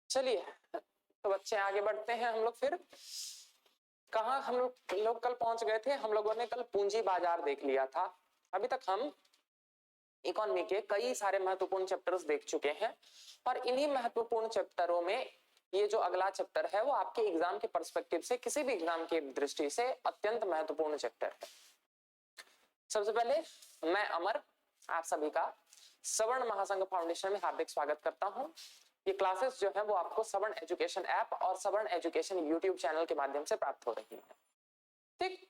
चलिए तो बच्चे आगे बढ़ते हैं। हम लोग फिर कहाँ हम लोग कल पहुंच गए थे? हम लोगों ने कल पूंजी बाजार देख लिया था। अभी तक हम इकोनॉमी के कई सारे महत्वपूर्ण चैप्टर्स देख चुके हैं और इन्हीं महत्वपूर्ण चैप्टरों में ये जो अगला चैप्टर है वो आपके एग्जाम के पर्सपेक्टिव से, किसी भी एग्जाम की दृष्टि से अत्यंत महत्वपूर्ण चैप्टर है। सबसे पहले मैं अमर आप सभी का सवर्ण महासंघ फाउंडेशन में हार्दिक स्वागत करता हूं। ये क्लासेस जो है वो आपको सवर्ण एजुकेशन ऐप और सवर्ण एजुकेशन यूट्यूब चैनल के माध्यम से प्राप्त हो रही है। ठीक,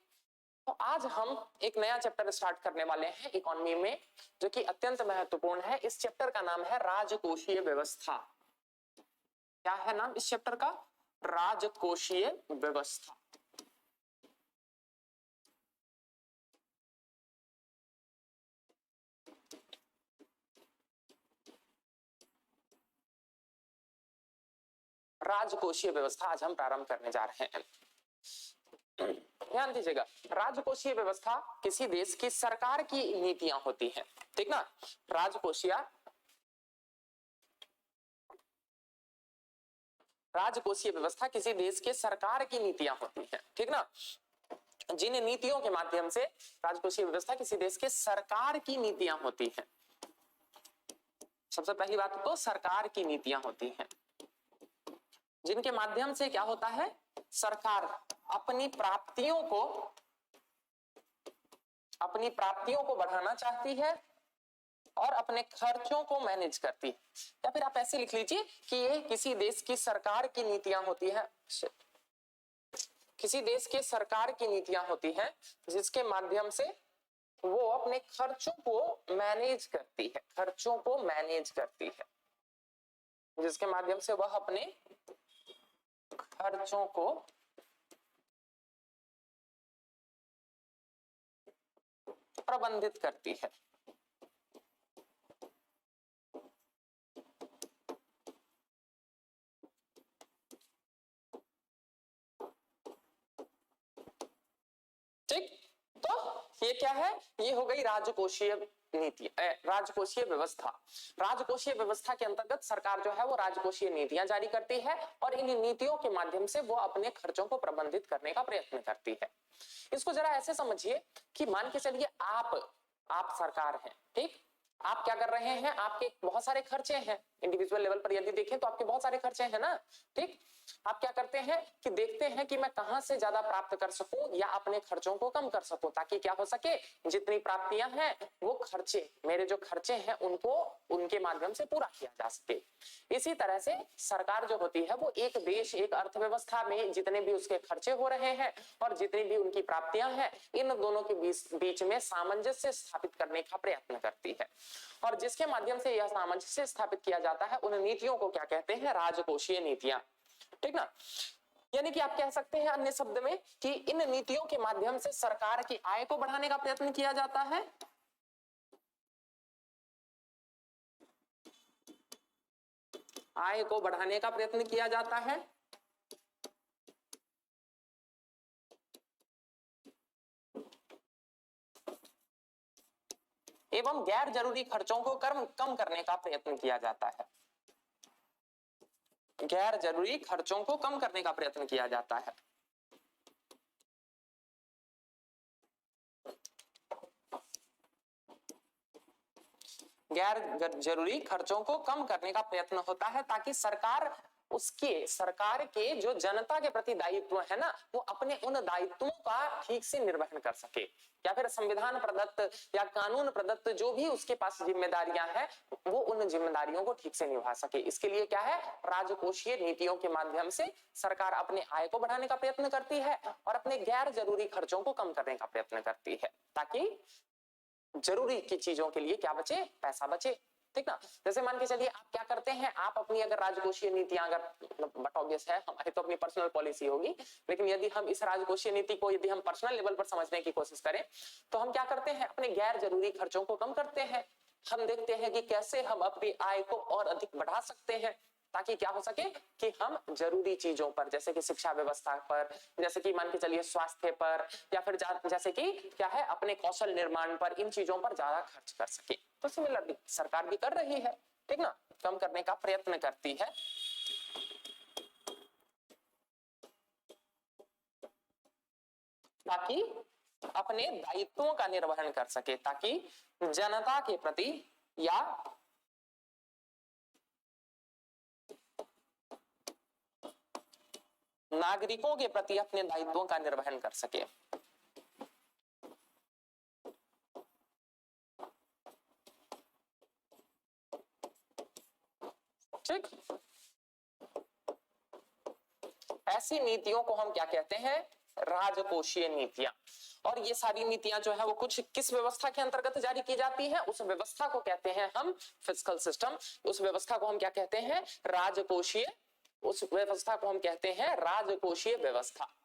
तो आज हम एक नया चैप्टर स्टार्ट करने वाले हैं इकोनॉमी में, जो कि अत्यंत महत्वपूर्ण है। इस चैप्टर का नाम है राजकोषीय व्यवस्था। क्या है नाम इस चैप्टर का? राजकोषीय व्यवस्था। राजकोषीय व्यवस्था आज हम प्रारंभ करने जा रहे हैं। ध्यान दीजिएगा, राजकोषीय व्यवस्था किसी देश की सरकार की नीतियां होती हैं, ठीक ना। राजकोषीय व्यवस्था किसी देश के सरकार की नीतियां होती हैं, ठीक ना। जिन नीतियों के माध्यम से राजकोषीय व्यवस्था किसी देश के सरकार की नीतियां होती हैं। सबसे पहली बात तो सरकार की नीतियां होती हैं जिनके माध्यम से क्या होता है, सरकार अपनी प्राप्तियों को बढ़ाना चाहती है और अपने खर्चों को मैनेज करती है। या फिर आप ऐसे लिख लीजिए कि ये किसी देश की सरकार की नीतियां होती है, किसी देश के सरकार की नीतियां होती हैं जिसके माध्यम से वो अपने खर्चों को मैनेज करती है, जिसके माध्यम से वह अपने खर्चों को प्रबंधित करती है। ठीक, तो ये क्या है? ये हो गई राजकोषीय नीति, राजकोषीय व्यवस्था। राजकोषीय व्यवस्था के अंतर्गत सरकार जो है वो राजकोषीय नीतियां जारी करती है और इन नीतियों के माध्यम से वो अपने खर्चों को प्रबंधित करने का प्रयत्न करती है। इसको जरा ऐसे समझिए कि मान के चलिए आप सरकार हैं, ठीक। आप क्या कर रहे हैं, आपके बहुत सारे खर्चे हैं, इंडिविजुअल लेवल पर यदि देखें तो आपके बहुत सारे खर्चे हैं ना, ठीक। आप क्या करते हैं कि देखते हैं कि मैं कहां से ज्यादा प्राप्त कर सकूं या अपने खर्चों को कम कर सकूं, ताकि क्या हो सके, जितनी प्राप्तियां हैं वो खर्चे, मेरे जो खर्चे हैं उनको उनके माध्यम से पूरा किया जा सके। इसी तरह से सरकार जो होती है वो एक देश, एक अर्थव्यवस्था में जितने भी उसके खर्चे हो रहे हैं और जितनी भी उनकी प्राप्तियां हैं, इन दोनों के बीच में सामंजस्य स्थापित करने का प्रयत्न करती है। और जिसके माध्यम से यह सामंजस्य स्थापित किया जाता है उन नीतियों को क्या कहते हैं? राजकोषीय नीतियां, ठीक ना। यानी कि आप कह सकते हैं अन्य शब्द में कि इन नीतियों के माध्यम से सरकार की आय को बढ़ाने का प्रयत्न किया जाता है एवं गैर जरूरी खर्चों को कम करने का प्रयत्न किया जाता है। गैर जरूरी खर्चों को कम करने का प्रयत्न किया जाता है। गैर जरूरी खर्चों को कम करने का प्रयत्न होता है ताकि सरकार के जो जनता के प्रति दायित्व है ना, वो अपने उन दायित्वों का ठीक से निर्वहन कर सके, या फिर संविधान प्रदत्त या कानून प्रदत्त जो भी उसके पास जिम्मेदारियां हैं वो उन जिम्मेदारियों को ठीक से निभा सके। इसके लिए क्या है, राजकोषीय नीतियों के माध्यम से सरकार अपने आय को बढ़ाने का प्रयत्न करती है और अपने गैर जरूरी खर्चों को कम करने का प्रयत्न करती है, ताकि जरूरी की चीजों के लिए क्या बचे, पैसा बचे, ठीक ना। जैसे मान के चलिए आप क्या करते हैं, आप अपनी अगर राजकोषीय नीतियां, अगर बट ऑब्वियस है हमारी तो अपनी पर्सनल पॉलिसी होगी, लेकिन यदि हम इस राजकोषीय नीति को यदि हम पर्सनल लेवल पर समझने की कोशिश करें तो हम क्या करते हैं, अपने गैर जरूरी खर्चों को कम करते हैं। हम देखते हैं कि कैसे हम अपनी आय को और अधिक बढ़ा सकते हैं ताकि क्या हो सके कि हम जरूरी चीजों पर, जैसे कि शिक्षा व्यवस्था पर, जैसे कि मान के चलिए स्वास्थ्य पर, या फिर जैसे कि क्या है अपने कौशल निर्माण पर, इन चीजों पर ज्यादा खर्च कर सके। तो सिमिलरली सरकार भी कर रही है, ठीक ना, कम करने का प्रयत्न करती है। ताकि अपने दायित्वों का निर्वहन कर सके, ताकि जनता के प्रति या नागरिकों के प्रति अपने दायित्वों का निर्वहन कर सके। ठीक, ऐसी नीतियों को हम क्या कहते हैं? राजकोषीय नीतियां। और ये सारी नीतियां जो है वो कुछ किस व्यवस्था के अंतर्गत जारी की जाती है? उस व्यवस्था को कहते हैं हम फिस्कल सिस्टम। उस व्यवस्था को हम क्या कहते हैं? राजकोषीय। उस व्यवस्था को हम कहते हैं राजकोषीय व्यवस्था।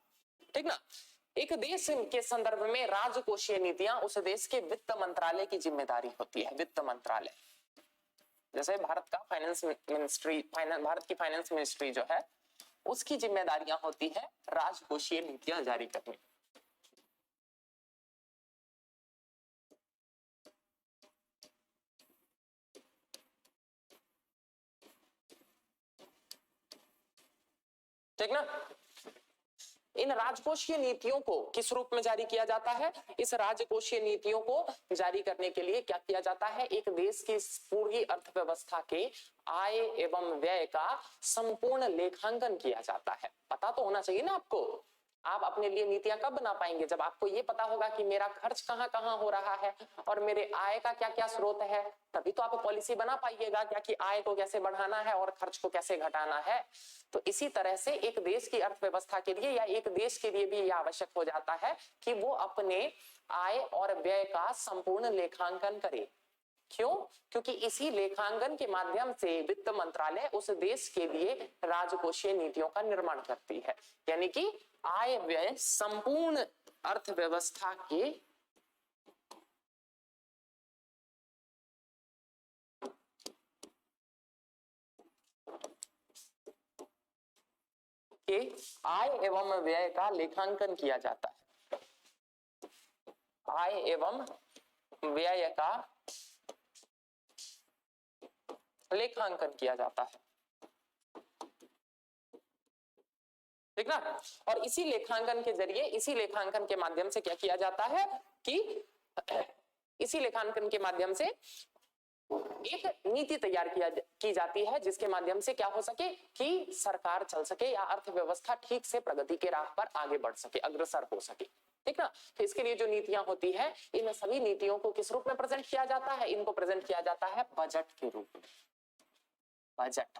ठीक ना? एक देश के संदर्भ में राजकोषीय नीतियां उस देश के वित्त मंत्रालय की जिम्मेदारी होती है। वित्त मंत्रालय, जैसे भारत का फाइनेंस मिनिस्ट्री, भारत की फाइनेंस मिनिस्ट्री जो है उसकी जिम्मेदारियां होती है राजकोषीय नीतियां जारी करनी। ठीक ना? इन राजकोषीय नीतियों को किस रूप में जारी किया जाता है? इस राजकोषीय नीतियों को जारी करने के लिए क्या किया जाता है? एक देश की पूरी अर्थव्यवस्था के आय एवं व्यय का संपूर्ण लेखांकन किया जाता है। पता तो होना चाहिए ना आपको। आप अपने लिए नीतियां कब बना पाएंगे? जब आपको ये पता होगा कि मेरा खर्च कहाँ कहाँ हो रहा है और मेरे आय का क्या क्या स्रोत है, तभी तो आप पॉलिसी बना पाइएगा क्या कि आय को कैसे बढ़ाना है और खर्च को कैसे घटाना है। तो इसी तरह से एक देश की अर्थव्यवस्था के लिए या एक देश के लिए भी यह आवश्यक हो जाता है कि वो अपने आय और व्यय का संपूर्ण लेखांकन करे। क्यों? क्योंकि इसी लेखांकन के माध्यम से वित्त मंत्रालय उस देश के लिए राजकोषीय नीतियों का निर्माण करती है। यानी कि आय व्यय संपूर्ण अर्थव्यवस्था के आय एवं व्यय का लेखांकन किया जाता है। आय एवं व्यय का लेखांकन किया जाता है। ठीक ना? और इसी लेखांकन के जरिए, इसी लेखांकन के माध्यम से क्या किया जाता है कि इसी लेखांकन के माध्यम से एक नीति तैयार की जाती है जिसके माध्यम से क्या हो सके कि सरकार चल सके या अर्थव्यवस्था ठीक से प्रगति के राह पर आगे बढ़ सके, अग्रसर हो सके। ठीक ना? तो इसके लिए जो नीतियां होती है, इन सभी नीतियों को किस रूप में प्रेजेंट किया जाता है? इनको प्रेजेंट किया जाता है बजट के रूप में। बजट,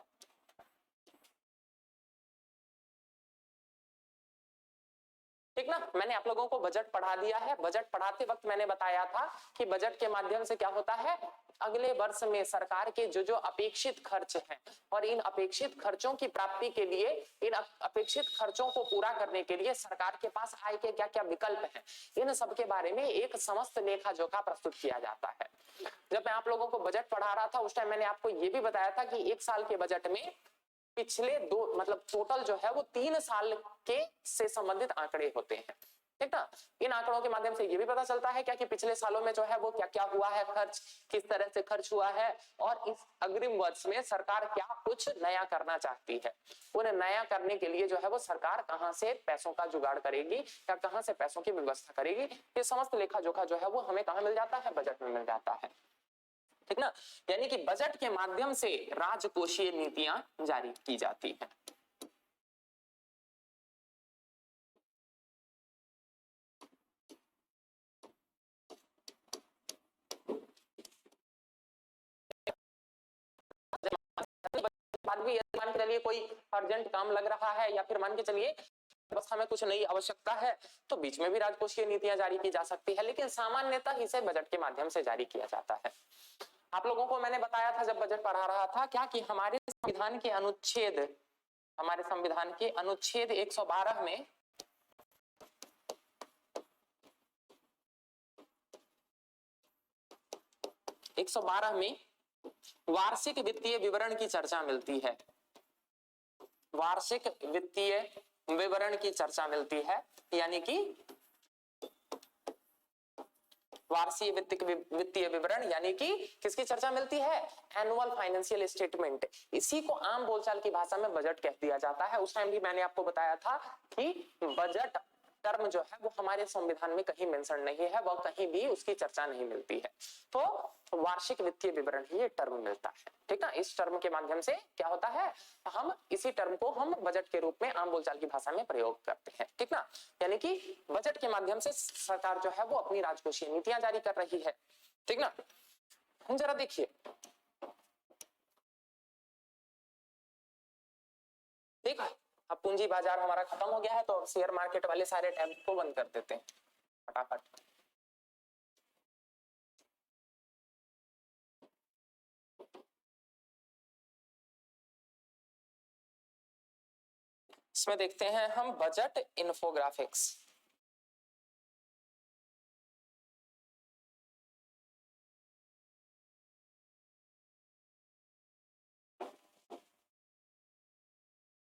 ठीक ना? मैंने आप लोगों को बजट पढ़ा दिया है। बजट पढ़ाते वक्त मैंने बताया था कि बजट के माध्यम से क्या होता है, अगले वर्ष में सरकार के जो जो अपेक्षित खर्च हैं और इन अपेक्षित खर्चों की प्राप्ति के लिए, इन अपेक्षित खर्चों को पूरा करने के लिए सरकार के पास आय के क्या क्या विकल्प हैं, इन सब के बारे में एक समस्त लेखा जोखा प्रस्तुत किया जाता है। जब मैं आप लोगों को बजट पढ़ा रहा था उस टाइम मैंने आपको ये भी बताया था कि एक साल के बजट में पिछले दो मतलब टोटल जो है वो 3 साल के से संबंधित आंकड़े होते हैं। ठीक ना? इन आंकड़ों के माध्यम से ये भी पता चलता है क्या कि पिछले सालों में जो है वो क्या क्या हुआ है, खर्च किस तरह से खर्च हुआ है और इस अग्रिम वर्ष में सरकार क्या कुछ नया करना चाहती है। उन्हें नया करने के लिए जो है वो सरकार कहां से पैसों का जुगाड़ करेगी या कहां से पैसों की व्यवस्था करेगी, ये समस्त लेखा जोखा जो है वो हमें कहां मिल जाता है? बजट में मिल जाता है। ठीक ना? यानी कि बजट के माध्यम से राजकोषीय नीतियां जारी की जाती हैं। मान के चलिए कोई अर्जेंट काम लग रहा है या फिर मान के चलिए व्यवस्था में कुछ नई आवश्यकता है तो बीच में भी राजकोषीय नीतियां जारी की जा सकती है, लेकिन सामान्यतः इसे बजट के माध्यम से जारी किया जाता है। आप लोगों को मैंने बताया था जब बजट पढ़ा रहा था क्या कि हमारे संविधान के अनुच्छेद 112 में वार्षिक वित्तीय विवरण की चर्चा मिलती है। वार्षिक वित्तीय विवरण की चर्चा मिलती है, यानी कि वार्षिक वित्तीय विवरण यानी कि किसकी चर्चा मिलती है? Annual financial statement. इसी को आम बोलचाल की भाषा में बजट कह दिया जाता है। उस टाइम भी मैंने आपको बताया था कि बजट टर्म जो है वो हमारे संविधान में कहीं मेंशन नहीं है, वह कहीं भी उसकी चर्चा नहीं मिलती है। तो वार्षिक वित्तीय विवरण ही ये टर्म मिलता है, ठीक ना। इस टर्म के माध्यम से क्या होता है, हम इसी टर्म को हम बजट के रूप में आम बोलचाल की भाषा में प्रयोग करते हैं, ठीक ना। यानी कि बजट के माध्यम से सरकार जो है वो अपनी राजकोषीय नीतियां जारी कर रही है, ठीक ना। जरा देखिए, देखा, अब पूंजी बाजार हमारा खत्म हो गया है, तो अब शेयर मार्केट वाले सारे टैब को बंद कर देते हैं फटाफट। इसमें देखते हैं हम बजट इन्फोग्राफिक्स।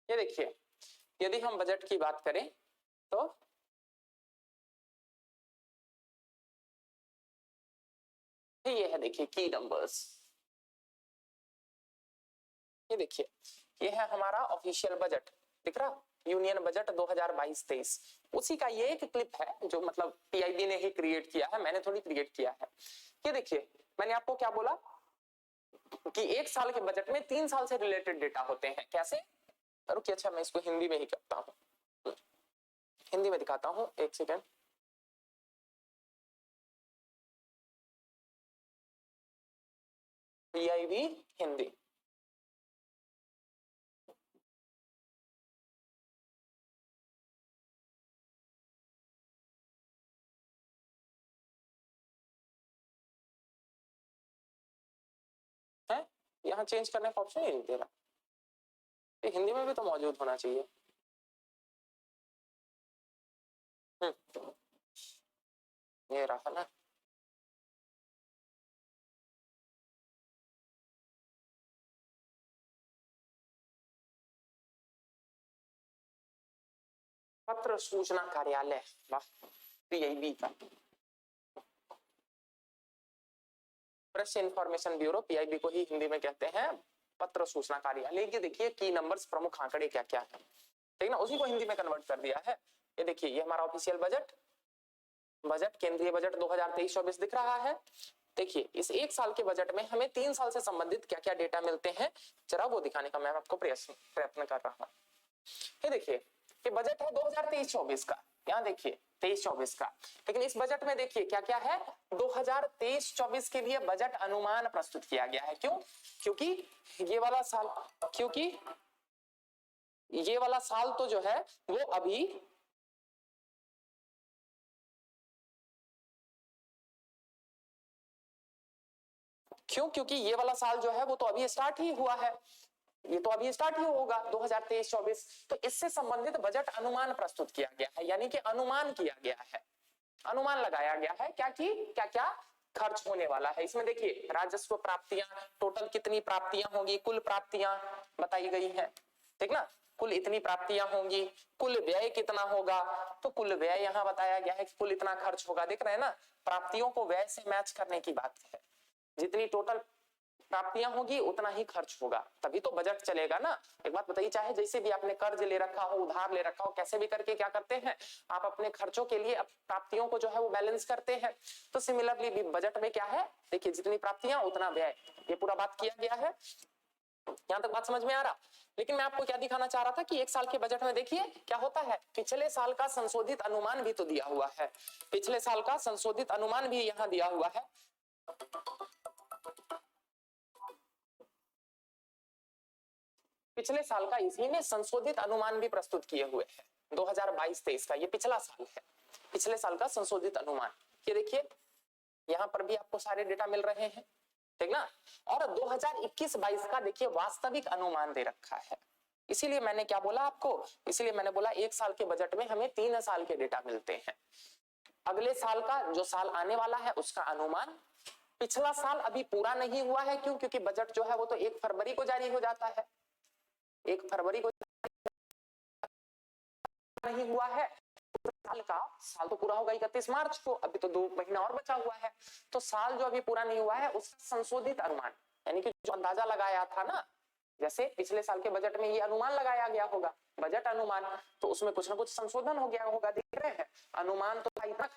ये देखिए, यदि हम बजट की बात करें तो ये है, देखिए की नंबर्स। ये देखिए, ये है हमारा ऑफिशियल बजट, दिख रहा, यूनियन बजट 2022-23। उसी का ये एक क्लिप है जो मतलब पीआईबी ने ही क्रिएट किया है, मैंने थोड़ी क्रिएट किया है। ये देखिए, मैंने आपको क्या बोला कि एक साल के बजट में 3 साल से रिलेटेड डेटा होते हैं। कैसे? रुकिए, अच्छा मैं इसको हिंदी में ही करता हूँ, हिंदी में दिखाता हूँ, एक सेकेंड। पीआईबी हिंदी, है यहाँ चेंज करने का ऑप्शन ही नहीं दे रहा, ये हिंदी में भी तो मौजूद होना चाहिए। ये रहा ना, पत्र सूचना कार्यालय, वाह, पीआईबी का प्रेस इंफॉर्मेशन ब्यूरो, पीआईबी को ही हिंदी में कहते हैं पत्र सूचना कार्यालय। ये देखिए की नंबर्स, प्रमुख आंकड़े क्या क्या है, ठीक ना, उसी को हिंदी में कन्वर्ट कर दिया है। ये देखिए, ये हमारा ऑफिशियल बजट, केंद्रीय बजट 2023-24 दिख रहा है। देखिए, इस एक साल के बजट में हमें 3 साल से संबंधित क्या क्या डेटा मिलते हैं, जरा वो दिखाने का मैं आपको प्रयत्न कर रहा हूँ। ये देखिए, ये बजट है 2023-24 का, यहाँ देखिए 23-24 का, लेकिन इस बजट में देखिए क्या क्या है, 2023-24 के लिए बजट अनुमान प्रस्तुत किया गया है। क्यों? क्योंकि ये वाला साल, क्योंकि ये वाला साल तो जो है वो अभी क्यों, क्योंकि ये वाला साल जो है वो तो अभी स्टार्ट ही हुआ है, ये तो अभी स्टार्ट ही होगा 2023-24, तो इससे संबंधित बजट अनुमान प्रस्तुत किया गया है, यानी कि अनुमान किया गया है, अनुमान लगाया गया है क्या कि क्या क्या खर्च होने वाला है। इसमें देखिए, राजस्व प्राप्तियां, टोटल कितनी प्राप्तियां होंगी, कुल प्राप्तियां बताई गई है, ठीक ना, कुल इतनी प्राप्तियां होंगी, कुल व्यय कितना होगा, तो कुल व्यय यहाँ बताया गया है कि कुल इतना खर्च होगा, देख रहे हैं ना, प्राप्तियों को व्यय से मैच करने की बात है, जितनी टोटल प्राप्तियां होगी उतना ही खर्च होगा, तभी तो बजट चलेगा ना। एक बात बताइए, चाहे जैसे भी आपने कर्ज ले रखा हो, उधार ले रखा हो, कैसे भी करके क्या करते हैं आप, अपने खर्चों के लिए प्राप्तियों को जो है वो बैलेंस करते हैं। तो सिमिलरली भी बजट में क्या है, देखिए जितनी प्राप्तियां उतना व्यय, ये पूरा बात किया गया है। यहां तक बात समझ में आ रहा? लेकिन मैं आपको क्या दिखाना चाह रहा था कि एक साल के बजट में देखिए क्या होता है, पिछले साल का संशोधित अनुमान भी तो दिया हुआ है, पिछले साल का संशोधित अनुमान भी यहाँ दिया हुआ है। पिछले साल का इसी में संशोधित अनुमान भी प्रस्तुत किए हुए हैं, 2022-23 का, ये पिछला साल है, पिछले साल का संशोधित अनुमान। ये देखिए, यहां पर भी आपको सारे डेटा मिल रहे हैं, ठीक ना। और 2021-22 का देखिए वास्तविक अनुमान दे रखा है, इसीलिए मैंने क्या बोला आपको, इसीलिए मैंने बोला एक साल के बजट में हमें 3 साल के डेटा मिलते हैं, अगले साल का जो साल आने वाला है उसका अनुमान, पिछला साल अभी पूरा नहीं हुआ है, क्यों, क्योंकि बजट जो है वो तो 1 फरवरी को जारी हो जाता है, 1 फरवरी को नहीं हुआ है, साल तो पूरा होगा 31 मार्च को, अभी तो 2 महीना और बचा हुआ है, तो साल जो अभी पूरा नहीं हुआ है उसका संशोधित अनुमान, यानी कि जो अंदाजा लगाया था ना जैसे पिछले साल के बजट में ये अनुमान लगाया गया होगा, बजट अनुमान, तो उसमें कुछ ना कुछ संशोधन हो गया होगा। देख रहे हैं, अनुमान तो था इतना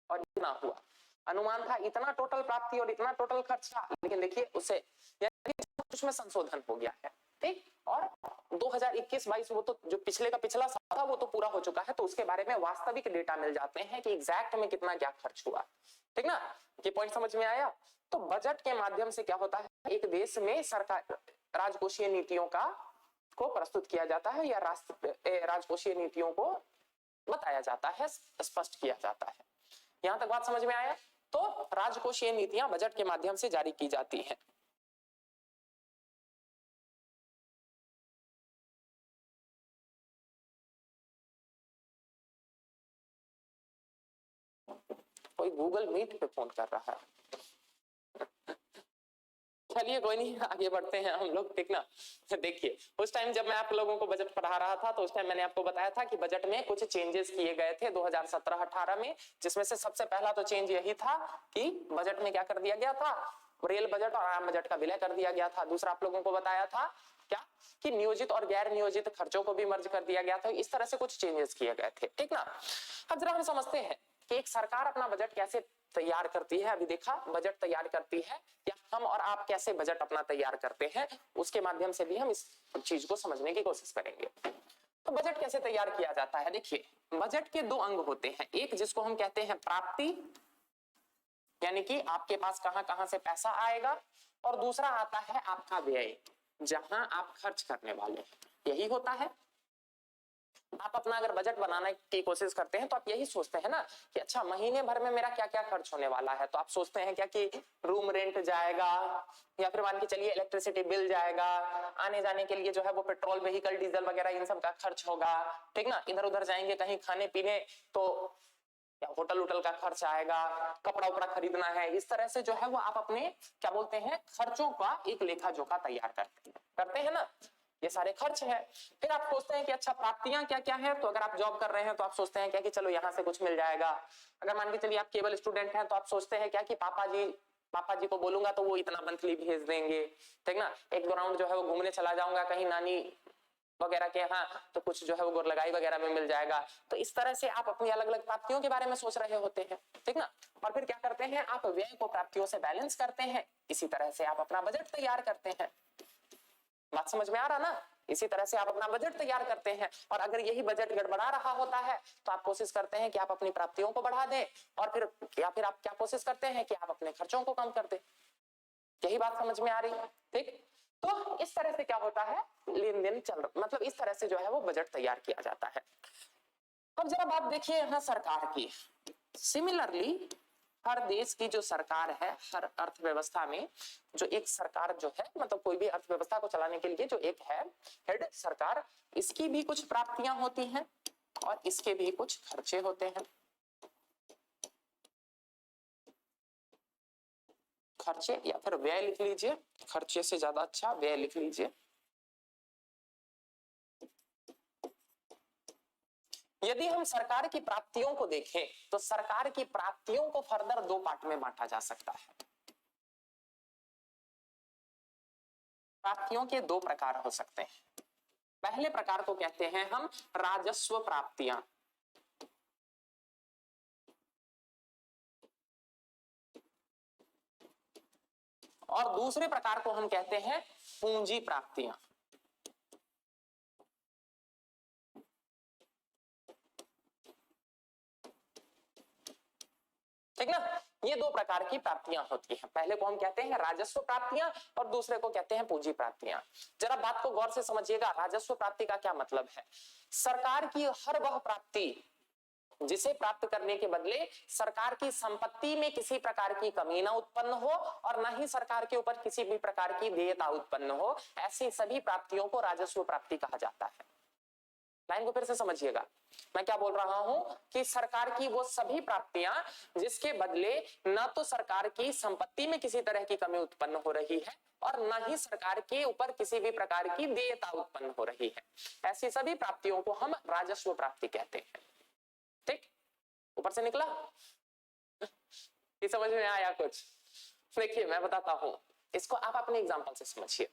और इतना हुआ, अनुमान था इतना टोटल प्राप्ति और इतना टोटल खर्चा, लेकिन देखिए उसे उसमें संशोधन हो गया है। ठीक, और 2021-22 वो तो जो पिछले का पिछला साल था वो तो पूरा हो चुका है, तो उसके बारे में वास्तविक डेटा मिल जाते हैं कि एग्जैक्ट में कितना क्या खर्च हुआ। ठीक ना, ये पॉइंट समझ में आया। तो बजट के माध्यम से क्या होता है, एक देश में सरकार राजकोषीय नीतियों का को प्रस्तुत किया जाता है या राजकोषीय नीतियों को बताया जाता है, स्पष्ट किया जाता है। यहां तक बात समझ में आया। तो राजकोषीय नीतियां बजट के माध्यम से जारी की जाती हैं। कोई गूगल मीट पे फोन कर रहा है। चलिए कोई नहीं, आगे बढ़ते हैं हम लोग। ठीक ना, देखिए उस टाइम जब मैं आप लोगों को बजट पढ़ा रहा था तो उस टाइम मैंने आपको बताया था कि बजट में कुछ चेंजेस किए गए थे 2017-18 में, जिसमें से सबसे पहला तो चेंज यही था कि बजट में क्या कर दिया गया था, रेल बजट और आम बजट का विलय कर दिया गया था। दूसरा आप लोगों को बताया था क्या कि नियोजित और गैर नियोजित खर्चों को भी मर्ज कर दिया गया था। इस तरह से कुछ चेंजेस किए गए थे। ठीक ना, अब जरा हम समझते हैं कि एक सरकार अपना बजट कैसे तैयार करती है। अभी देखा बजट तैयार करती है, या हम और आप कैसे बजट अपना तैयार करते हैं, उसके माध्यम से भी हम इस चीज को समझने की कोशिश करेंगे। तो बजट कैसे तैयार किया जाता है, देखिए बजट के दो अंग होते हैं, एक जिसको हम कहते हैं प्राप्ति, यानी कि आपके पास कहां कहां से पैसा आएगा, और दूसरा आता है आपका व्यय, जहां आप खर्च करने वाले हैं। यही होता है। आप अपना अगर बजट बनाने की कोशिश करते हैं तो आप यही सोचते हैं ना कि अच्छा महीने भर में मेरा क्या क्या खर्च होने वाला है। तो आप सोचते हैं क्या कि रूम रेंट जाएगा, या फिर मान के चलिए इलेक्ट्रिसिटी बिल जाएगा, आने जाने के लिए जो है वो पेट्रोल व्हीकल डीजल वगैरह इन सब का खर्च होगा। ठीक ना, इधर उधर जाएंगे कहीं खाने पीने तो होटल उटल का खर्च आएगा, कपड़ा उपड़ा खरीदना है। इस तरह से जो है वो आप अपने क्या बोलते हैं खर्चों का एक लेखा जोखा तैयार करते हैं ना, ये सारे खर्च है। फिर आप सोचते हैं कि अच्छा प्राप्तियां क्या क्या है, तो अगर आप जॉब कर रहे हैं तो आप सोचते हैं क्या कि चलो यहाँ से कुछ मिल जाएगा। अगर मान के चलिए आप केवल स्टूडेंट हैं तो आप सोचते हैं क्या कि पापा जी को बोलूंगा तो वो इतना मंथली भेज देंगे। ठीक ना, एक दो राउंड जो है वो घूमने चला जाऊंगा कहीं नानी वगैरह के यहाँ, तो कुछ जो है वो गुरलगाई वगैरह में मिल जाएगा। तो इस तरह से आप अपनी अलग अलग प्राप्तियों के बारे में सोच रहे होते हैं। ठीक ना, और फिर क्या करते हैं, आप व्यय को प्राप्तियों से बैलेंस करते हैं। इसी तरह से आप अपना बजट तैयार करते हैं। बात समझ में आ रहा ना, इसी तरह से आप अपना बजट तैयार करते हैं। और अगर यही बजट गड़बड़ा रहा होता है तो आप कोशिश करते हैं कि आप अपनी प्राप्तियों को बढ़ा दें, और फिर आप क्या कोशिश करते हैं कि आप अपने खर्चों को कम कर दें। यही बात समझ में आ रही है। ठीक, तो इस तरह से क्या होता है, लेन देन मतलब इस तरह से जो है वो बजट तैयार किया जाता है। अब जरा बात देखिए यहाँ सरकार की। सिमिलरली हर देश की जो सरकार है, हर अर्थव्यवस्था में जो एक सरकार जो है, मतलब कोई भी अर्थव्यवस्था को चलाने के लिए जो एक है हेड सरकार, इसकी भी कुछ प्राप्तियां होती हैं और इसके भी कुछ खर्चे होते हैं। खर्चे या फिर व्यय लिख लीजिए, खर्चे से ज्यादा अच्छा व्यय लिख लीजिए। यदि हम सरकार की प्राप्तियों को देखें तो सरकार की प्राप्तियों को फर्दर दो पार्ट में बांटा जा सकता है। प्राप्तियों के दो प्रकार हो सकते हैं। पहले प्रकार को कहते हैं हम राजस्व प्राप्तियां, और दूसरे प्रकार को हम कहते हैं पूंजी प्राप्तियां। ठीक ना, ये दो प्रकार की प्राप्तियां होती हैं। पहले को हम कहते हैं राजस्व प्राप्तियां और दूसरे को कहते हैं पूंजी प्राप्तियां। जरा बात को गौर से समझिएगा, राजस्व प्राप्ति का क्या मतलब है। सरकार की हर वह प्राप्ति जिसे प्राप्त करने के बदले सरकार की संपत्ति में किसी प्रकार की कमी ना उत्पन्न हो और ना ही सरकार के ऊपर किसी भी प्रकार की देयता उत्पन्न हो, ऐसी सभी प्राप्तियों को राजस्व प्राप्ति कहा जाता है। लाइन को फिर से समझिएगा, मैं क्या बोल रहा हूं कि सरकार की वो सभी प्राप्तियां जिसके बदले न तो सरकार की संपत्ति में किसी तरह की कमी उत्पन्न हो रही है और न ही सरकार के ऊपर किसी भी प्रकार की देयता उत्पन्न हो रही है, ऐसी सभी प्राप्तियों को हम राजस्व प्राप्ति कहते हैं। ठीक, ऊपर से निकला, ये समझ में आया कुछ। देखिए मैं बताता हूं, इसको आप अपने एग्जांपल से समझिए।